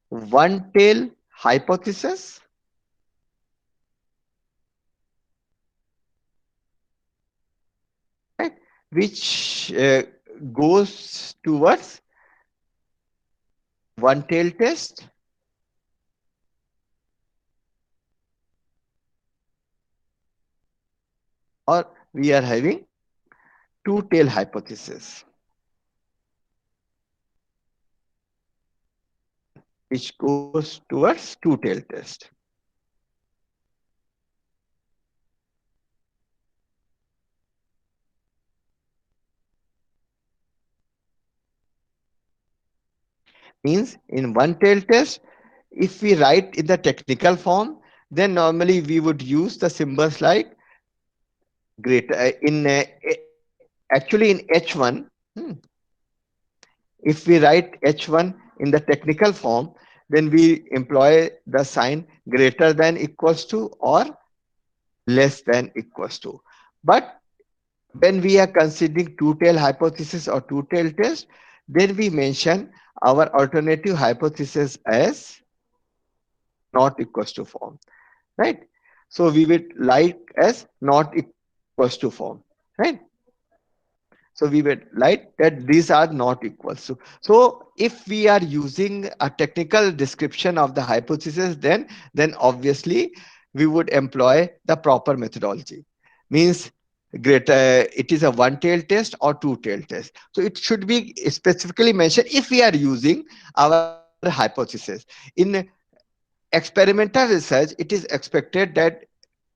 one tail hypothesis, right, which goes towards one tail test, or we are having two tail hypothesis, which goes towards two tail test. Means in one tail test, if we write in the technical form, then normally we would use the symbols like greater actually in H1. If we write H1 in the technical form, then we employ the sign greater than equals to or less than equals to. But when we are considering two-tail hypothesis or two-tail test, then we mention our alternative hypothesis as not equals to form, right? So we would like as not equals to form, right? So we would like that these are not equals to. So if we are using a technical description of the hypothesis, then obviously we would employ the proper methodology. Means greater it is a one tail test or two tail test. So it should be specifically mentioned if we are using our hypothesis. In experimental research, it is expected that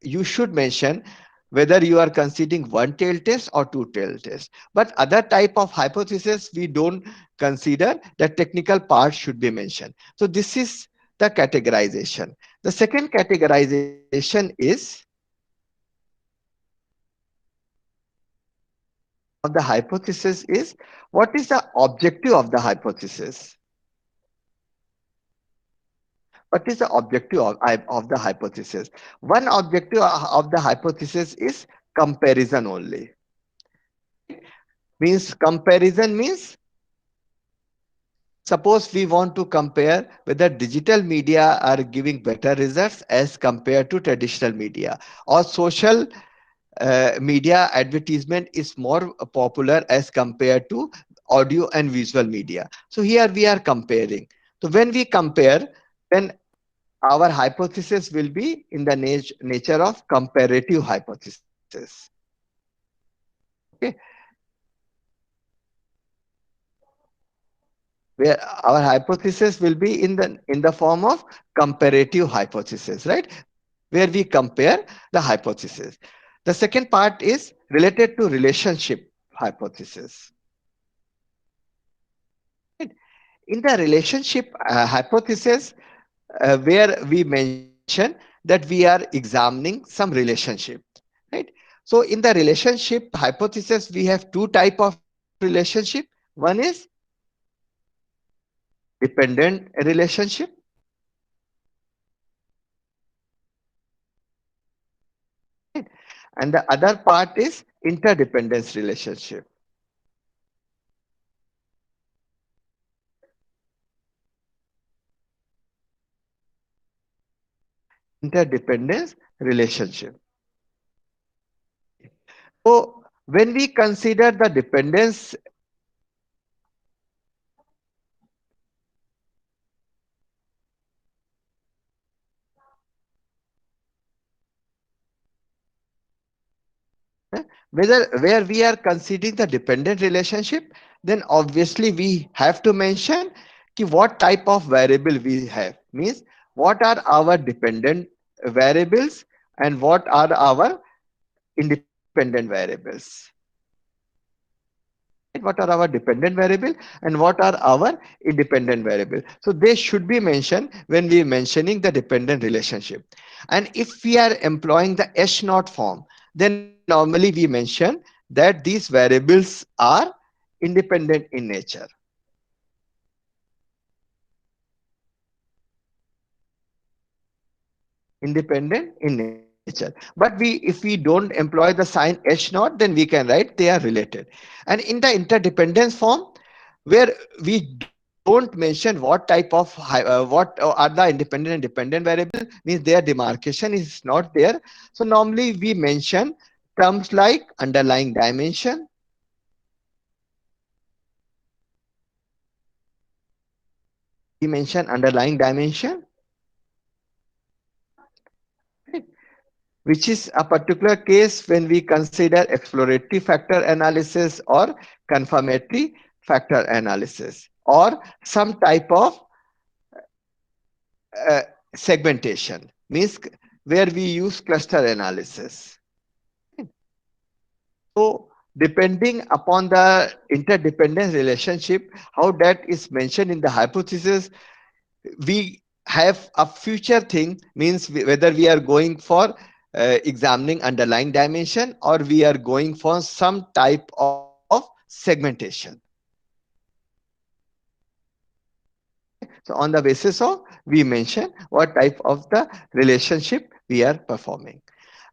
you should mention whether you are considering one tail test or two tail test. But other type of hypothesis, we don't consider that technical part should be mentioned. So this is the categorization. The second categorization is of the hypothesis is what is the objective of the hypothesis? What is the objective of the hypothesis? One objective of the hypothesis is comparison only. Means comparison means suppose we want to compare whether digital media are giving better results as compared to traditional media, or social media advertisement is more popular as compared to audio and visual media. So here we are comparing. So when we compare, then our hypothesis will be in the nature of comparative hypothesis. Okay, where our hypothesis will be in the form of comparative hypothesis, right, where we compare the hypothesis. The second part is related to relationship hypothesis. Right? In the relationship hypothesis, where we mention that we are examining some relationship, right? So in the relationship hypothesis, we have two type of relationship. One is dependent relationship, right? And the other part is interdependence relationship. Interdependence relationship. So when we consider the dependence, Whether where we are considering the dependent relationship, then obviously we have to mention ki what type of variable we have. Means what are our dependent variables and what are our independent variables. Right? What are our dependent variable and what are our independent variable. So they should be mentioned when we mentioning the dependent relationship. And if we are employing the H naught form, then normally we mention that these variables are independent in nature. Independent in nature. But if we don't employ the sign H naught, then we can write they are related. And in the interdependence form, where we don't mention what type of what are the independent and dependent variable, means their demarcation is not there. So normally we mention terms like underlying dimension, we mention underlying dimension, right, which is a particular case when we consider exploratory factor analysis or confirmatory factor analysis or some type of uh, segmentation, means where we use cluster analysis. So depending upon the interdependence relationship, how that is mentioned in the hypothesis, we have a future thing, means whether we are going for examining underlying dimension or we are going for some type of segmentation. So on the basis of, we mention what type of the relationship we are performing.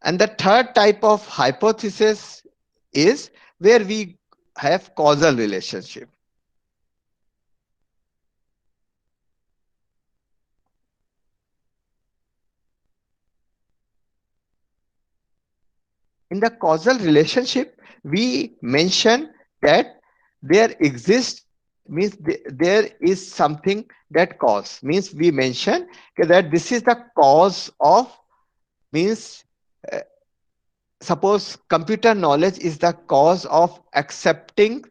And the third type of hypothesis is where we have causal relationship. In the causal relationship, we mention that there exists, means there is something that cause, means we mention that this is the cause of, means uh, suppose computer knowledge is the cause of accepting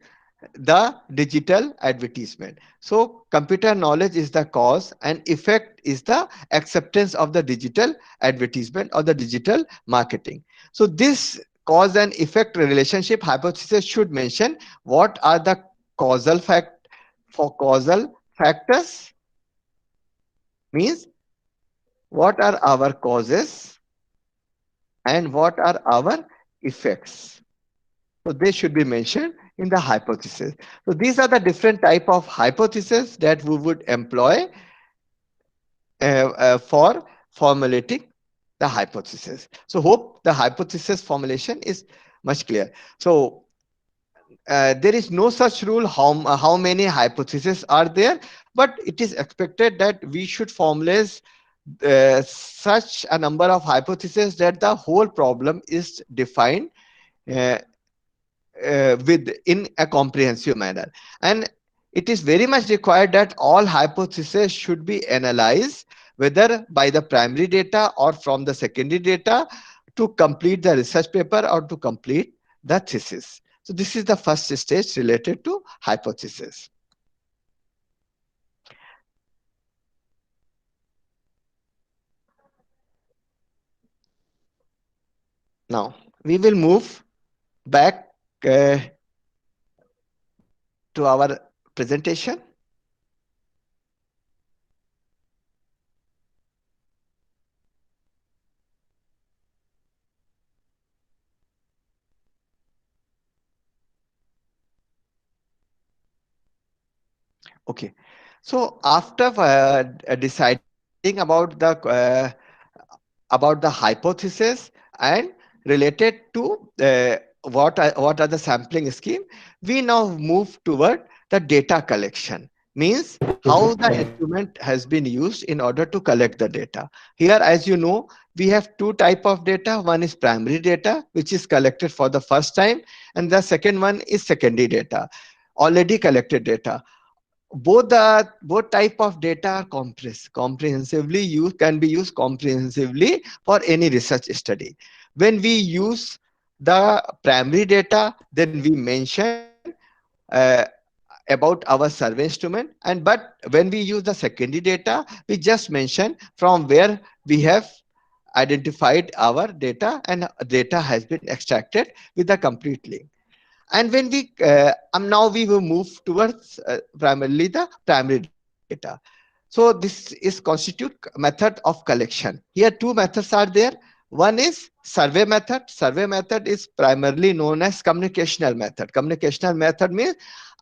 the digital advertisement. So computer knowledge is the cause and effect is the acceptance of the digital advertisement or the digital marketing. So this cause and effect relationship hypothesis should mention what are the causal fact for causal factors, means what are our causes and what are our effects. So they should be mentioned in the hypothesis. So these are the different type of hypotheses that we would employ for formulating the hypothesis. So hope the hypothesis formulation is much clear. So there is no such rule how many hypotheses are there, but it is expected that we should formulate such a number of hypotheses that the whole problem is defined uh, with in a comprehensive manner. And it is very much required that all hypotheses should be analyzed whether by the primary data or from the secondary data to complete the research paper or to complete the thesis. So this is the first stage related to hypothesis. Now we will move back to our presentation. Okay. So after deciding about the hypothesis and related to what are the sampling scheme, we now move toward the data collection, means how the instrument has been used in order to collect the data. Here, as you know, we have two type of data. One is primary data, which is collected for the first time, and the second one is secondary data, already collected data. Both type of data are comprehensively used, can be used comprehensively for any research study. When we use the primary data, then we mention uh, about our survey instrument, and but when we use the secondary data, we just mention from where we have identified our data and data has been extracted with the complete link. And when we now we will move towards primarily the primary data. So this is constitute method of collection. Here two methods are there. One is survey method. Survey method is primarily known as communicational method. Communicational method means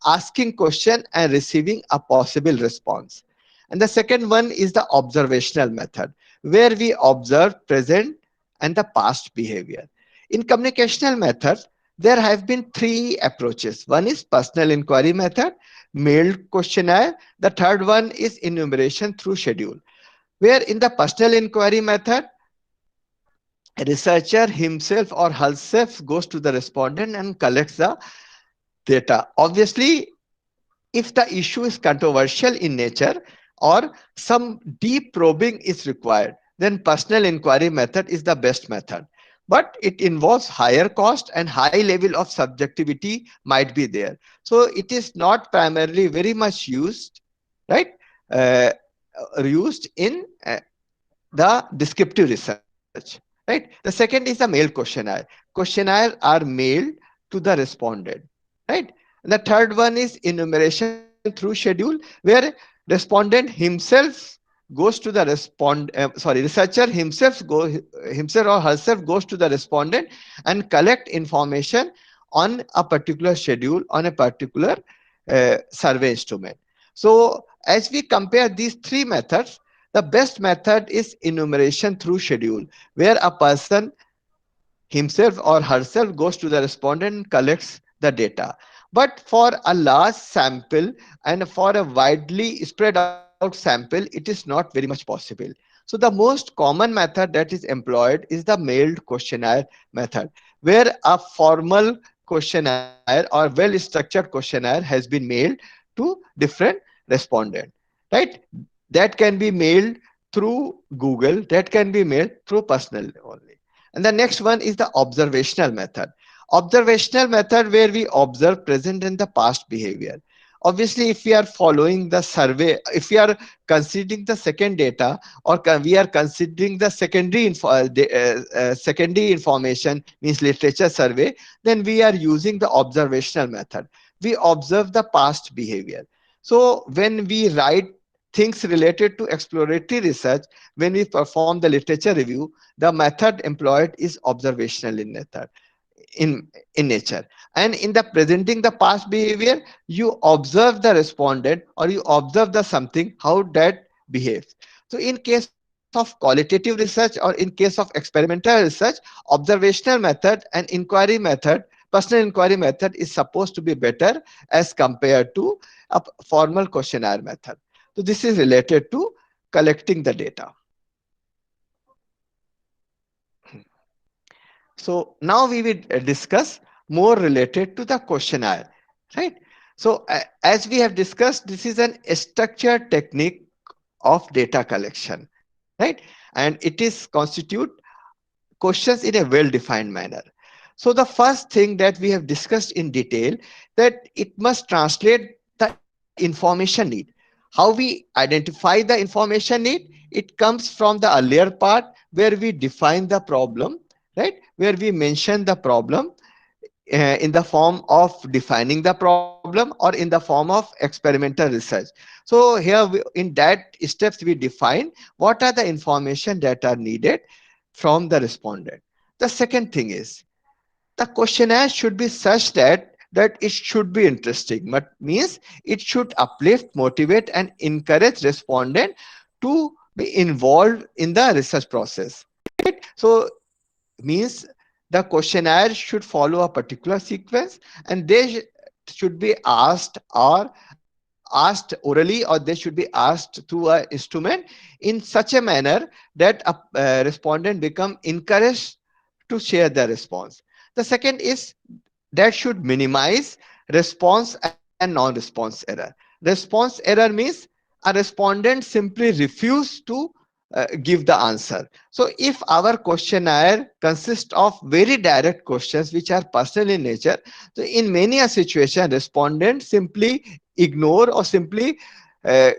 asking question and receiving a possible response. And the second one is the observational method, where we observe present and the past behavior. In communicational method, there have been three approaches. One is personal inquiry method, mailed questionnaire. The third one is enumeration through schedule, where in the personal inquiry method, a researcher himself or herself goes to the respondent and collects the data. Obviously, if the issue is controversial in nature or some deep probing is required, then personal inquiry method is the best method. But it involves higher cost and high level of subjectivity might be there. So it is not primarily very much used, right? Uh, Used in the descriptive research, right? The second is the mail questionnaire. Questionnaire are mailed to the respondent, right? And the third one is enumeration through schedule, where respondent himself goes to the researcher himself or herself goes to the respondent and collect information on a particular schedule on a particular survey instrument. So as we compare these three methods, the best method is enumeration through schedule, where a person himself or herself goes to the respondent and collects the data. But for a large sample and for a widely spread out sample, it is not very much possible. So the most common method that is employed is the mailed questionnaire method, where a formal questionnaire or well-structured questionnaire has been mailed to different respondents, right? That can be mailed through Google, that can be mailed through personal only. And the next one is the observational method. Observational method where we observe present and the past behavior. Obviously, if we are following the survey, if we are considering the second data or we are considering the secondary information means literature survey, then we are using the observational method. We observe the past behavior. So when we write things related to exploratory research, when we perform the literature review, the method employed is observational in method in nature. And in the presenting the past behavior, you observe the respondent or you observe the something how that behaves. So in case of qualitative research or in case of experimental research, observational method and inquiry method, personal inquiry method is supposed to be better as compared to a formal questionnaire method. So this is related to collecting the data. So now we will discuss more related to the questionnaire, right? So as we have discussed, this is an structured technique of data collection, right? And it is constitute questions in a well-defined manner. So the first thing that we have discussed in detail, that it must translate the information need. How we identify the information need, it comes from the earlier part where we define the problem, right? Where we mention the problem in the form of defining the problem or in the form of experimental research. So here in that steps we define what are the information that are needed from the respondent. The second thing is the questionnaire should be such that it should be interesting, but means it should uplift, motivate, and encourage respondent to be involved in the research process. Right? So means the questionnaire should follow a particular sequence, and they should be asked orally or they should be asked through a instrument in such a manner that a respondent become encouraged to share their response. The second is that should minimize response and non-response error. Response error means a respondent simply refuse to give the answer. So if our questionnaire consists of very direct questions which are personal in nature, so in many a situation, respondent simply ignore or simply uh,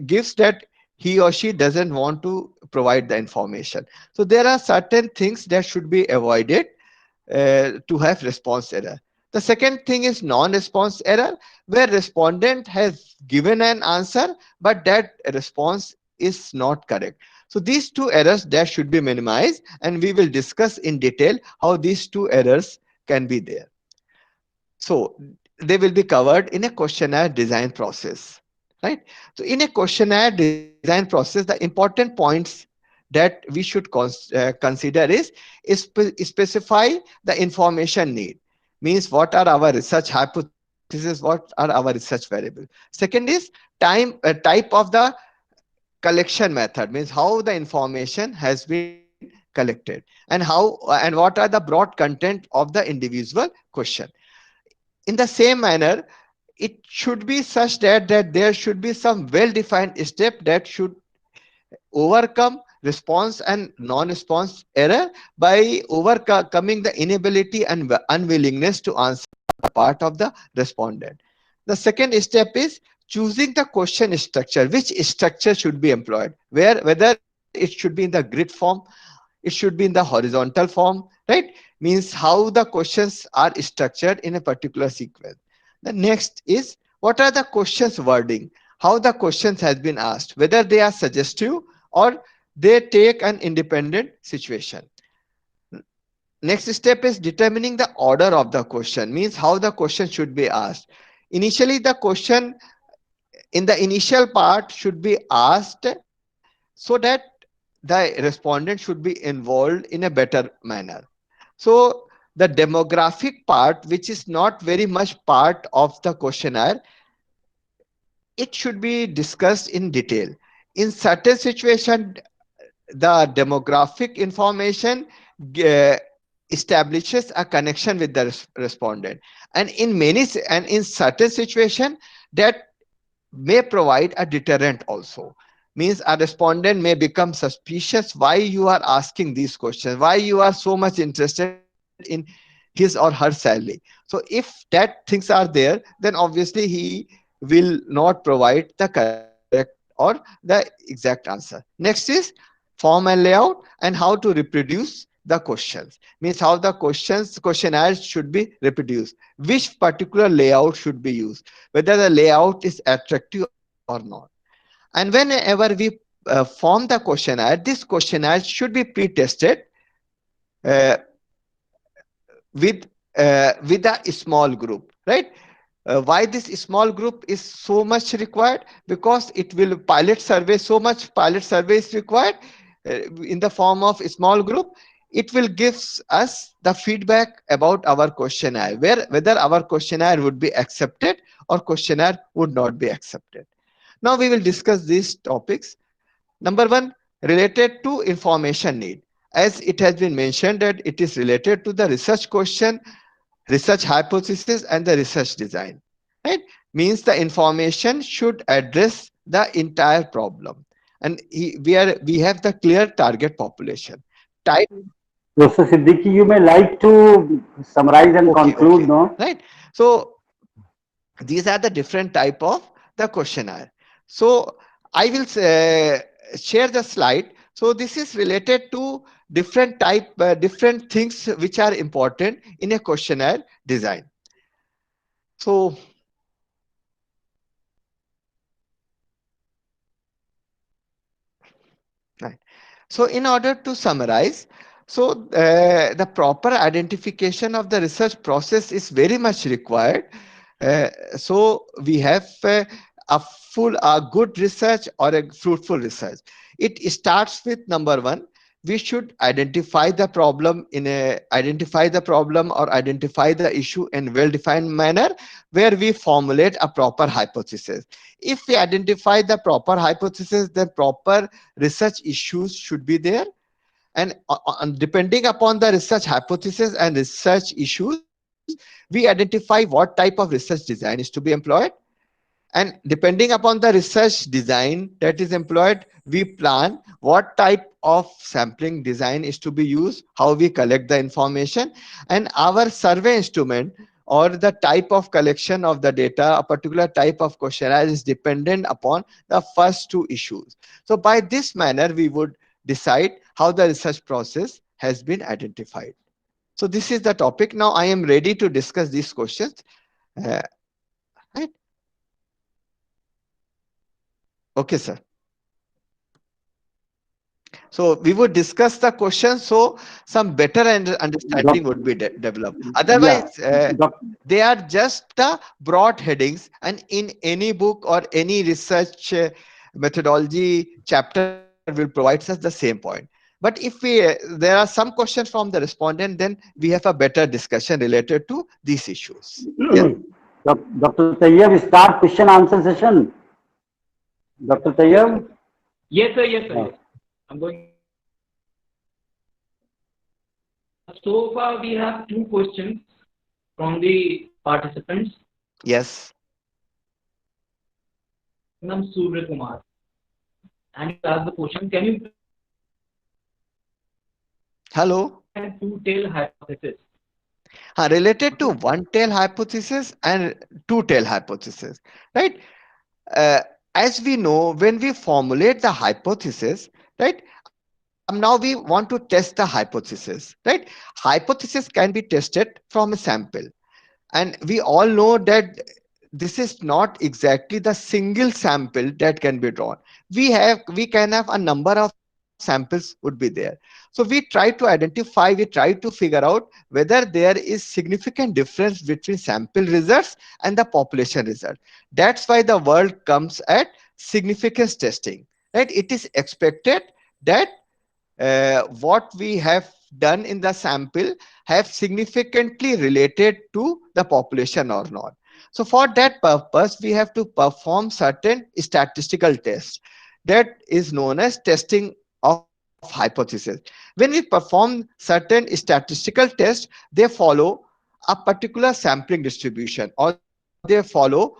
gives that he or she doesn't want to provide the information. So there are certain things that should be avoided to have response error. The second thing is non-response error, where respondent has given an answer, but that response is not correct. So these two errors that should be minimized, and we will discuss in detail how these two errors can be there. So they will be covered in a questionnaire design process, right? So in a questionnaire design process, the important points that we should consider is specify the information need. Means what are our research hypotheses, what are our research variables. Second is type of the collection method, means how the information has been collected, and what are the broad content of the individual question. In the same manner, it should be such that there should be some well defined step that should overcome response and non-response error by overcoming the inability and unwillingness to answer the part of the respondent. The second step is choosing the question structure. Which structure should be employed? Whether it should be in the grid form, it should be in the horizontal form, right? Means how the questions are structured in a particular sequence. The next is what are the questions wording, how the questions has been asked, whether they are suggestive or they take an independent situation. Next step is determining the order of the question, means how the question should be asked. Initially, the question in the initial part should be asked so that the respondent should be involved in a better manner. So the demographic part, which is not very much part of the questionnaire, it should be discussed in detail. In certain situation, the demographic information uh, establishes a connection with the respondent, and in certain situation that may provide a deterrent also. Means a respondent may become suspicious why you are asking these questions, why you are so much interested in his or her salary. So if that things are there, then obviously he will not provide the correct or the exact answer. Next is form and layout and how to reproduce the questions. Means how the questionnaires should be reproduced, which particular layout should be used, whether the layout is attractive or not. And whenever we form the questionnaire, this questionnaire should be pre-tested uh, with a small group, right? Why this small group is so much required? Because it will pilot survey, so much pilot survey is required in the form of small group. It will give us the feedback about our questionnaire, whether our questionnaire would be accepted or questionnaire would not be accepted. Now we will discuss these topics. Number one, related to information need. As it has been mentioned that it is related to the research question, research hypothesis, and the research design. Right? Means the information should address the entire problem. And we have the clear target population. Type. Professor Siddiqui, you may like to summarize and Okay, conclude, okay. no? Right. So these are the different type of the questionnaire. So I will share the slide. So this is related to different things which are important in a questionnaire design. So right. So in order to summarize, so the proper identification of the research process is very much required. So we have a good research or a fruitful research. It starts with number one. We should identify the problem or identify the issue in well-defined manner, where we formulate a proper hypothesis. If we identify the proper hypothesis, then proper research issues should be there, and depending upon the research hypothesis and research issues, we identify what type of research design is to be employed. And depending upon the research design that is employed, we plan what type of sampling design is to be used, how we collect the information, and our survey instrument or the type of collection of the data, a particular type of questionnaire is dependent upon the first two issues. So by this manner, we would decide how the research process has been identified. So this is the topic. Now I am ready to discuss these questions. Uh, right? Okay, sir. So we would discuss the question so some better understanding Doc- would be developed. yeah, Otherwise, doc, they are just the broad headings, and in any book or any research methodology chapter will provide us the same point. But if there are some questions from the respondent, then we have a better discussion related to these issues. Yes. Dr. Tayyab, start question answer session. Dr. Tayyab? Yes, sir. Yes, sir. Uh, Yes. I'm going. So far, we have two questions from the participants. Yes. Nam Surya Kumar, and he asked the question: can you Hello. present two-tail hypothesis? Related to one-tail hypothesis and two-tail hypothesis, right? uh, as we know, when we formulate the hypothesis, right, now we want to test the hypothesis, right? Hypothesis can be tested from a sample, and we all know that this is not exactly the single sample that can be drawn. We can have a number of samples would be there. So we try to identify, we try to figure out whether there is significant difference between sample results and the population result. That's why the word comes at significance testing, right? It is expected that what we have done in the sample have significantly related to the population or not. So for that purpose, we have to perform certain statistical tests that is known as testing of hypothesis. When we perform certain statistical tests, they follow a particular sampling distribution, or they follow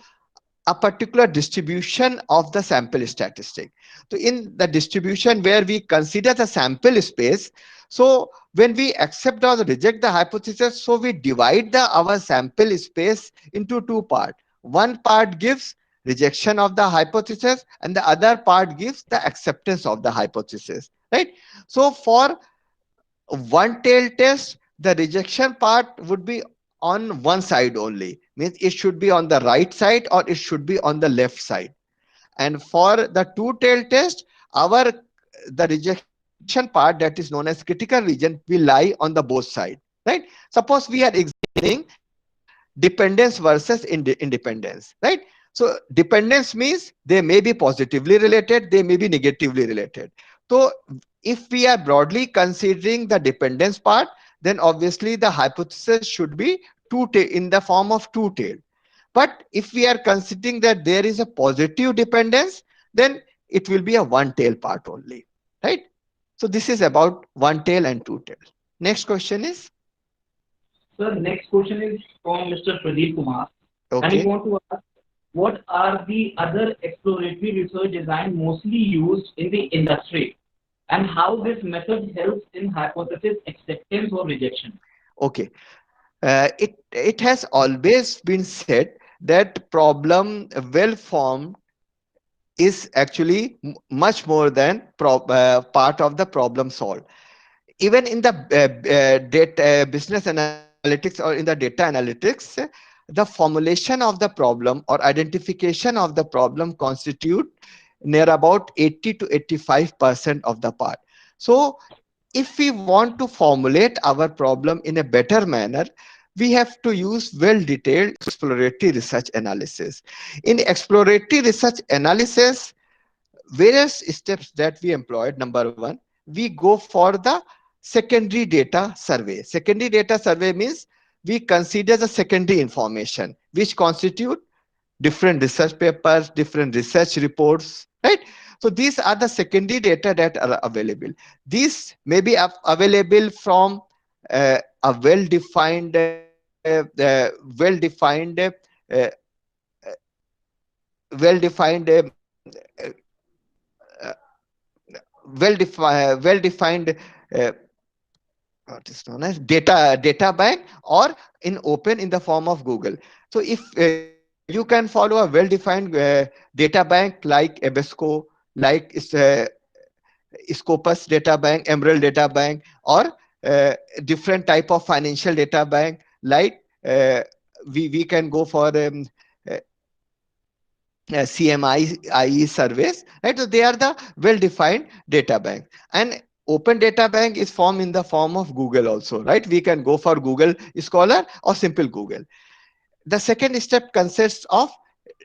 a particular distribution of the sample statistic. So in the distribution where we consider the sample space, so when we accept or reject the hypothesis, so we divide our sample space into two parts. One part gives rejection of the hypothesis, and the other part gives the acceptance of the hypothesis, right? So for one tail test, the rejection part would be on one side only, means it should be on the right side or it should be on the left side. And for the two tail test, our the rejection part, that is known as critical region, will lie on the both side, right? Suppose we are examining dependence versus independence, right? So dependence means they may be positively related, they may be negatively related. So if we are broadly considering the dependence part, then obviously the hypothesis should be in the form of two tail. But if we are considering that there is a positive dependence, then it will be a one tail part only, right? So this is about one tail and two tail. Next question is, Sir, next question is from Mr. Pradeep Kumar, and he okay. want to ask, what are the other exploratory research design mostly used in the industry, and how this method helps in hypothesis acceptance or rejection? Okay. It has always been said that problem well formed is actually much more than part of the problem solved. Even in the data business analytics or in the data analytics, the formulation of the problem or identification of the problem constitute near about 80 to 85% of the part. So if we want to formulate our problem in a better manner, we have to use well-detailed exploratory research analysis. In exploratory research analysis, various steps that we employed. Number one, we go for the secondary data survey. Secondary data survey means we consider the secondary information which constitute different research papers, different research reports, right? So these are the secondary data that are available. These may be available from a well-defined well-defined uh, well-defined what is known as data bank, or in open in the form of Google. So if you can follow a well-defined data bank like Ebesco, like Scopus data bank, Emerald data bank, or different type of financial data bank, like we can go for uh, CMI surveys, right? So they are the well-defined data bank. And open data bank is formed in the form of Google also, right? We can go for Google Scholar or simple Google. The second step consists of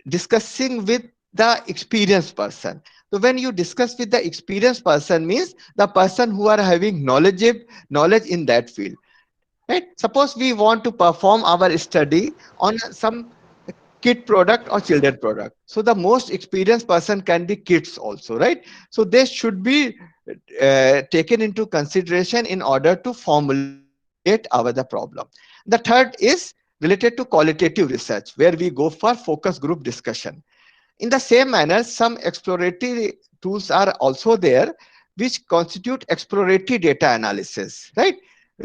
discussing with the experienced person. So when you discuss with the experienced person, means the person who are having knowledge in that field, right? Suppose we want to perform our study on some kid product or children product, so the most experienced person can be kids also, right? So they should be taken into consideration in order to formulate our the problem. The third is related to qualitative research, where we go for focus group discussion. In the same manner, some exploratory tools are also there, which constitute exploratory data analysis, right?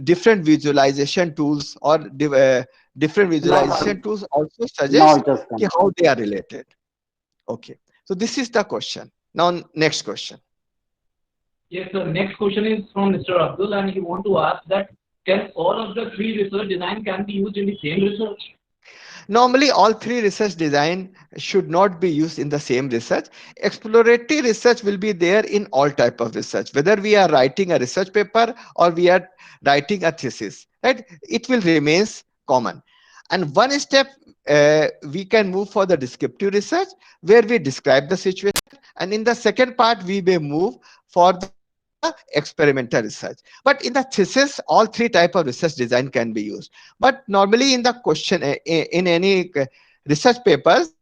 Different visualization tools or different visualization tools also Now suggest it has come. how they are related. Okay. So this is the question. Now, next question. Yes, sir. Next question is from Mr. Abdul, and he want to ask that can all of the three research design can be used in the same research? Normally, all three research design should not be used in the same research. Exploratory research will be there in all type of research, whether we are writing a research paper or we are writing a thesis, right? It will remains common. And one step we can move for the descriptive research, where we describe the situation, and in the second part we may move for the experimental research. But in the thesis, all three type of research design can be used. But normally in the question in any research papers,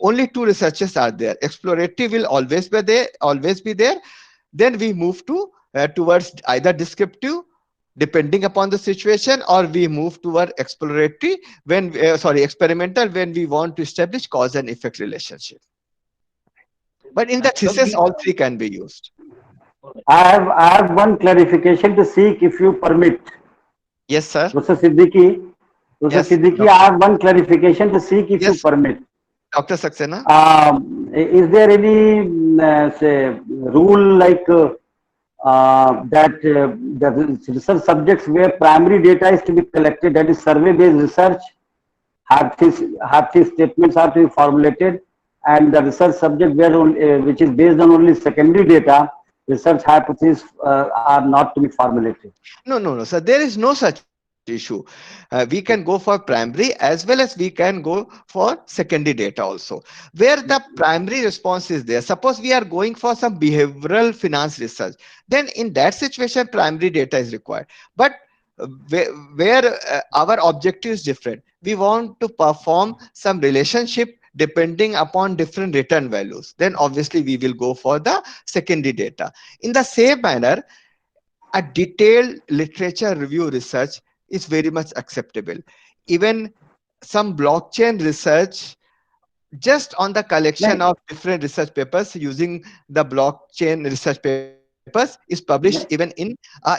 only two researches are there. Exploratory will always be there. Then we move to towards either descriptive, depending upon the situation, or we move toward exploratory when experimental, when we want to establish cause and effect relationship. But in the So thesis, all three can be used. I have one clarification to seek, if you permit. Yes, sir. Professor Siddiqui, Professor Yes, Siddiqui, I have one clarification to seek, if you yes, permit. Dr. Saxena. Is there any say rule like that the research subjects where primary data is to be collected, that is survey-based research, have these statements are to be formulated, and the research subject where which is based on only secondary data, research hypotheses are not to be formulated. No, sir. There is no such issue. We can go for primary as well as we can go for secondary data also. Where the primary response is there. Suppose we are going for some behavioral finance research, then in that situation, primary data is required. But where our objective is different, we want to perform some relationship depending upon different return values, then obviously we will go for the secondary data. In the same manner, a detailed literature review research is very much acceptable. Even some blockchain research, just on the collection No, of different research papers using the blockchain research papers, is published even in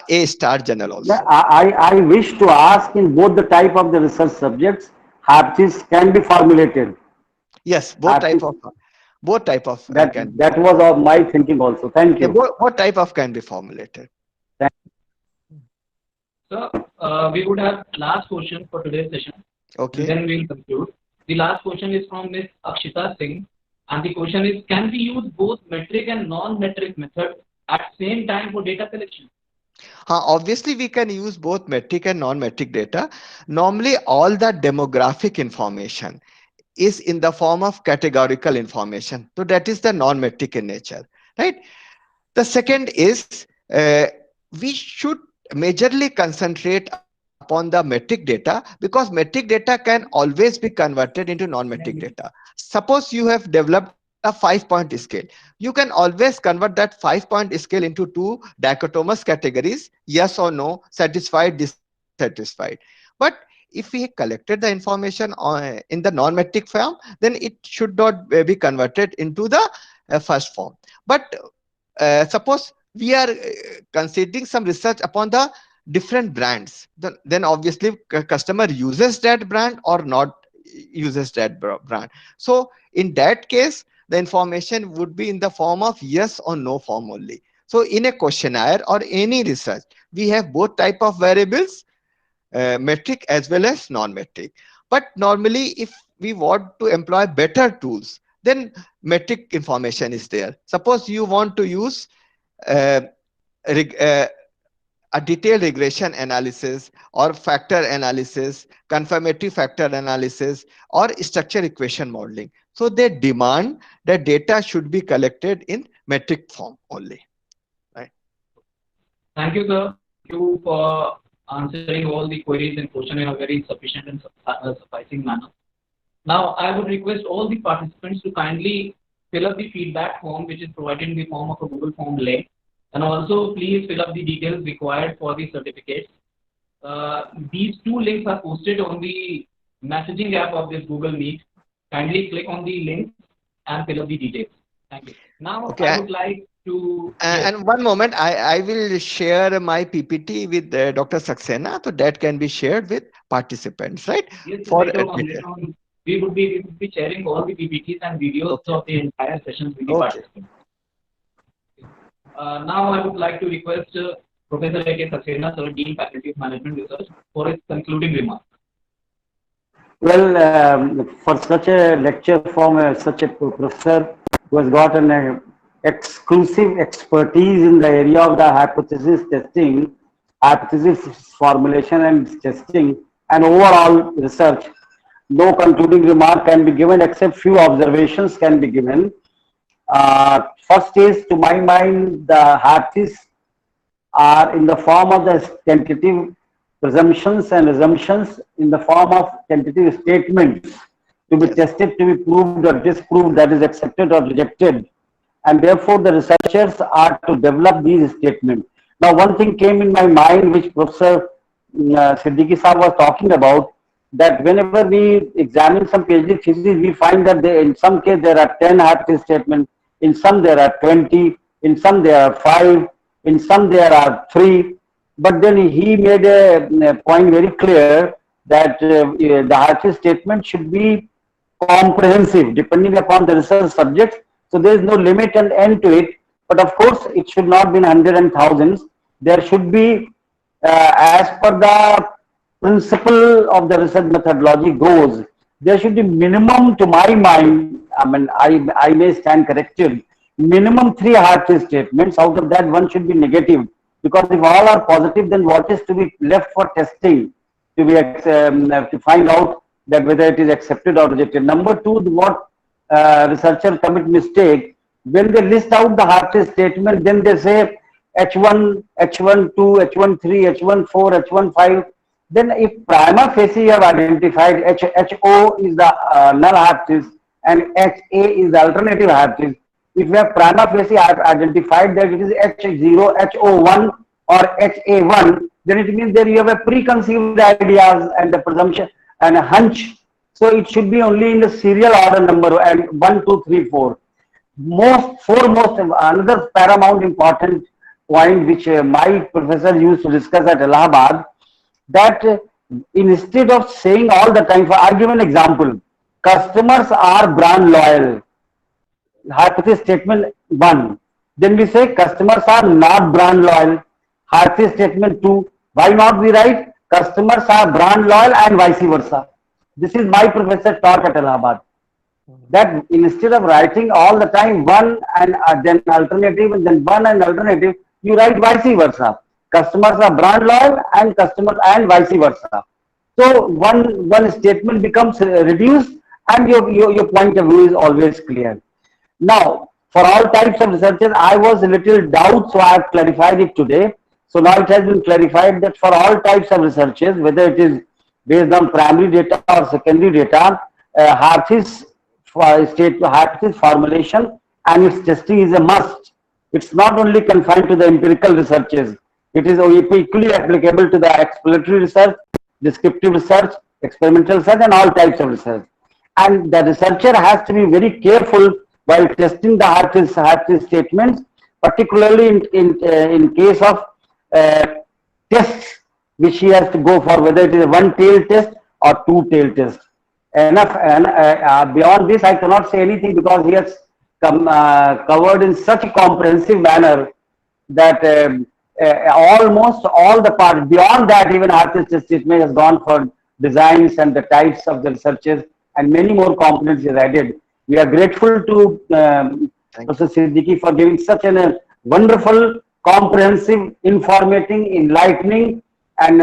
a star journal also. I wish to ask, in both the type of the research subjects, hypotheses can be formulated. Yes, Hypothesis, both type of that can be that was formulated. of my thinking also. Thank Yeah, you. both type of can be formulated. Thank sir, we would have last question for today's session, and Okay. then we'll conclude. The last question is from Ms. Akshita Singh, and the question is: can we use both metric and non-metric method at same time for data collection? Obviously, we can use both metric and non-metric data. Normally, all the demographic information is in the form of categorical information. So that is the non-metric in nature, right? The second is we should majorly concentrate upon the metric data, because metric data can always be converted into non-metric data. Suppose you have developed a 5-point scale. You can always convert that 5-point scale into two dichotomous categories: yes or no, satisfied, dissatisfied. But in if we collected the information in the non-metric form, then it should not be converted into the first form. But suppose we are considering some research upon the different brands, then obviously customer uses that brand or not uses that brand. So in that case, the information would be in the form of yes or no form only. So in a questionnaire or any research, we have both type of variables, metric as well as non-metric. But normally, if we want to employ better tools, then metric information is there. Suppose you want to use uh, a detailed regression analysis or factor analysis, confirmatory factor analysis, or structure equation modeling. So they demand that data should be collected in metric form only. Right. Thank you, sir. Thank you for answering all the queries and questions in a very sufficient and sufficing manner. Now, I would request all the participants to kindly fill up the feedback form, which is provided in the form of a Google form link. And also, please fill up the details required for the certificates. These two links are posted on the messaging app of this Google Meet. Kindly click on the link and fill up the details. Thank you. Now, Okay. I would like to... And one moment, I will share my PPT with Dr. Saxena, so that can be shared with participants, right? Yes, For later on, we would be sharing all the PPTs and videos of the entire sessions with the participants. Now I would like to request Professor A.K. Saxena, Sir, Dean, Faculty of Management Research, for his concluding remarks. Well, for such a lecture from such a professor who has got an exclusive expertise in the area of the hypothesis testing, hypothesis formulation and testing, and overall research, no concluding remark can be given except few observations can be given. First is, to my mind, the hypotheses are in the form of the tentative presumptions and assumptions in the form of tentative statements to be tested, to be proved or disproved, that is accepted or rejected. And therefore, the researchers are to develop these statements. Now, one thing came in my mind, which Professor Siddiqui Saab was talking about, that whenever we examine some PhD thesis, we find that in some case there are 10 hypothesis statements, in some there are 20, in some there are 5, in some there are 3. But then he made a point very clear that the hypothesis statement should be comprehensive depending upon the research subjects. So there is no limit and end to it. But of course, it should not be in hundreds and thousands. There should be, as per the principle of the research methodology goes, there should be minimum, to my mind, I mean, I may stand corrected, minimum 3 hypothesis statements. Out of that, one should be negative. Because if all are positive, then what is to be left for testing to be to find out that whether it is accepted or rejected. Number 2, what researchers commit mistake, when they list out the hypothesis statement, then they say H1, H1, 2, H1, 3, H1, 4, H1, 5. Then if prima facie you have identified HO is the null hypothesis and HA is the alternative hypothesis, if we have prima facie identified that it is H0, HO1 or HA1, then it means that you have a preconceived ideas and the presumption and a hunch. So it should be only in the serial order number and 1, 2, 3, 4. Foremost, another paramount important point which my professor used to discuss at Allahabad, that instead of saying all the time, for I give an example, customers are brand loyal. Hypothesis statement 1. Then we say customers are not brand loyal. Hypothesis statement 2. Why not we write customers are brand loyal and vice versa? This is my professor talk at Allahabad. That instead of writing all the time one and then alternative and then one and alternative, you write vice versa. Customers are brand loyal and customers and vice versa. So one statement becomes reduced and your point of view is always clear. Now, for all types of researchers, I was a little doubt, so I have clarified it today. So now it has been clarified that for all types of researches, whether it is based on primary data or secondary data, hypothesis formulation and its testing is a must. It's not only confined to the empirical researches. It is equally applicable to the exploratory research descriptive research, experimental research, and all types of research. And the researcher has to be very careful while testing the Hartree statements, particularly in case of uh, tests which he has to go for, whether it is a one-tailed test or two-tailed test. Enough, and beyond this, I cannot say anything because he has covered in such a comprehensive manner that almost all the parts, beyond that, even artist statement has gone for designs and the types of the researches and many more components is added. We are grateful to Professor Siddiqui for giving such a wonderful, comprehensive, informating, enlightening, and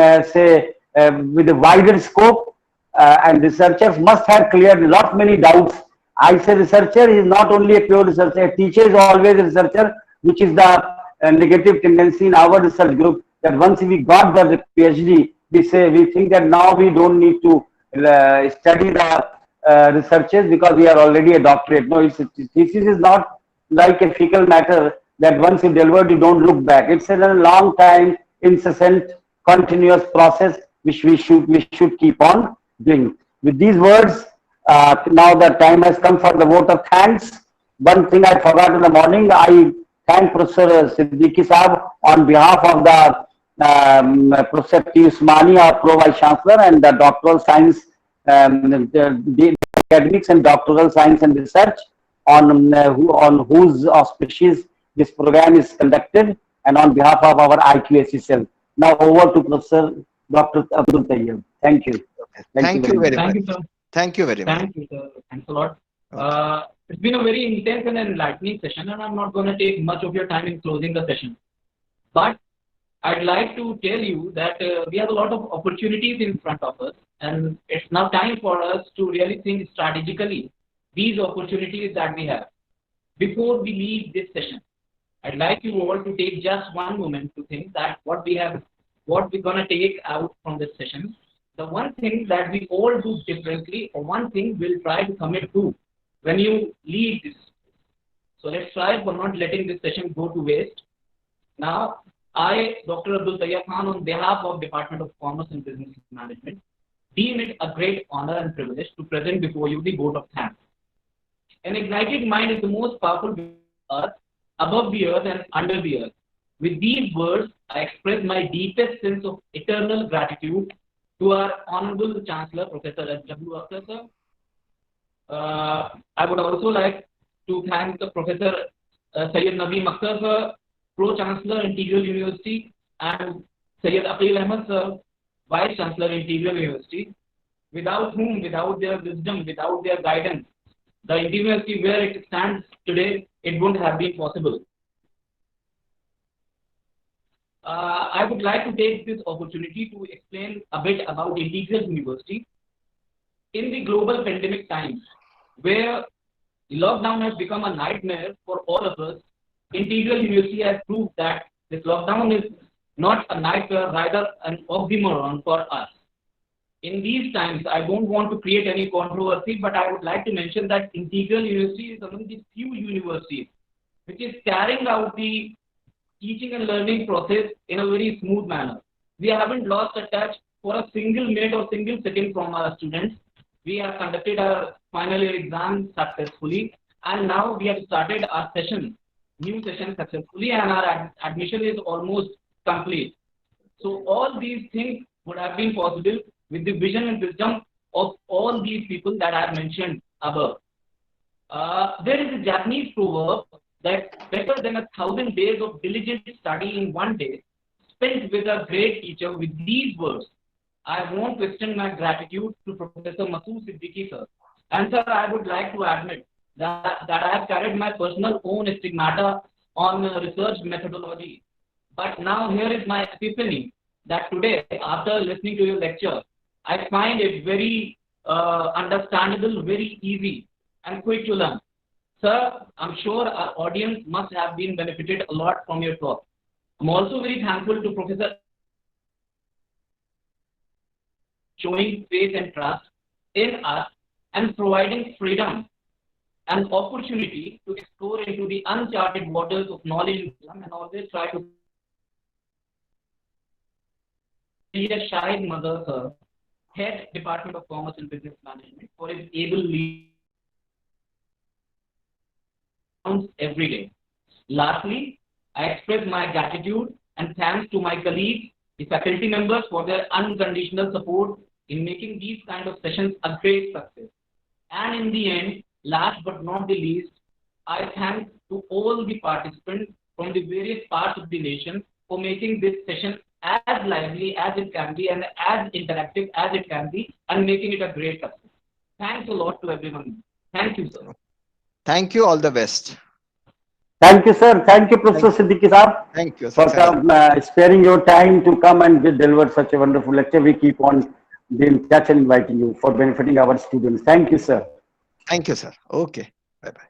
with a wider scope. And researchers must have cleared lot many doubts. I say researcher is not only a pure researcher. A teacher is always a researcher, which is the negative tendency in our research group. That once we got the PhD, we think that now we don't need to study the researches because we are already a doctorate. No, thesis is not like a fecal matter that once you delivered, you don't look back. It's a long time, incessant, continuous process which we should keep on doing. With these words, now the time has come for the vote of thanks. One thing I forgot in the morning, I thank Professor Siddiqui Saab on behalf of the Professor T. Usmani, our Pro Vice Chancellor, and the Doctoral Science, the Academics and Doctoral Science and Research, on whose auspices this program is conducted, and on behalf of our IQACCL. Now over to Professor Dr. Abdul Tayyib. Thank you. Thank you very much. Thank you, sir. Thank you very much. Thank you, sir. Thanks a lot. It's been a very intense and enlightening session, and I'm not going to take much of your time in closing the session. But I'd like to tell you that we have a lot of opportunities in front of us, and it's now time for us to really think strategically these opportunities that we have. Before we leave this session, I'd like you all to take just one moment to think that what we're going to take out from this session. The one thing that we all do differently, or one thing we'll try to commit to when you leave this. So let's try for not letting this session go to waste. Now, I, Dr. Abdul Tayyib Khan, on behalf of Department of Commerce and Business Management, deem it a great honor and privilege to present before you the vote of thanks. An ignited mind is the most powerful earth, above the earth and under the earth. With these words, I express my deepest sense of eternal gratitude to our Honorable Chancellor, Professor S.W. Akhtar, sir. I would also like to thank the Professor Syed Nadeem Akhtar, sir, Pro-Chancellor, Integral University, and Syed Aqil Ahmed, sir, Vice Chancellor, Integral University, without whom, without their wisdom, without their guidance, the university where it stands today, it wouldn't have been possible. I would like to take this opportunity to explain a bit about Integral University. In the global pandemic times, where lockdown has become a nightmare for all of us, Integral University has proved that this lockdown is not a nightmare, rather an oxymoron for us. In these times, I don't want to create any controversy, but I would like to mention that Integral University is among the few universities which is carrying out the teaching and learning process in a very smooth manner. We haven't lost a touch for a single minute or single second from our students. We have conducted our final year exam successfully, and now we have started our new session successfully, and our admission is almost complete. So all these things would have been possible with the vision and wisdom of all these people that I have mentioned above. There is a Japanese proverb that better than 1,000 days of diligent study in one day spent with a great teacher. With these words, I want to extend my gratitude to Professor Masood Siddiqui, sir. And sir, I would like to admit that I have carried my personal own stigmata on research methodology. But now here is my epiphany that today, after listening to your lecture, I find it very understandable, very easy and quick to learn. Sir, I'm sure our audience must have been benefited a lot from your talk. I'm also very thankful to Professor showing faith and trust in us and providing freedom and opportunity to explore into the uncharted waters of knowledge and always try to be a shy mother, sir, Head, Department of Commerce and Business Management, for his able leadership every day. Lastly, I express my gratitude and thanks to my colleagues, the faculty members, for their unconditional support in making these kind of sessions a great success. And in the end, last but not the least, I thank to all the participants from the various parts of the nation for making this session as lively as it can be and as interactive as it can be, and making it a great success. Thanks a lot to everyone. Thank you, sir. Thank you. All the best. Thank you, sir. Thank you, Professor Siddiqui Saab, Thank you, for sir. sparing your time to come and deliver such a wonderful lecture. We keep on being in touch and inviting you for benefiting our students. Thank you, sir. Thank you, sir. Okay. Bye-bye.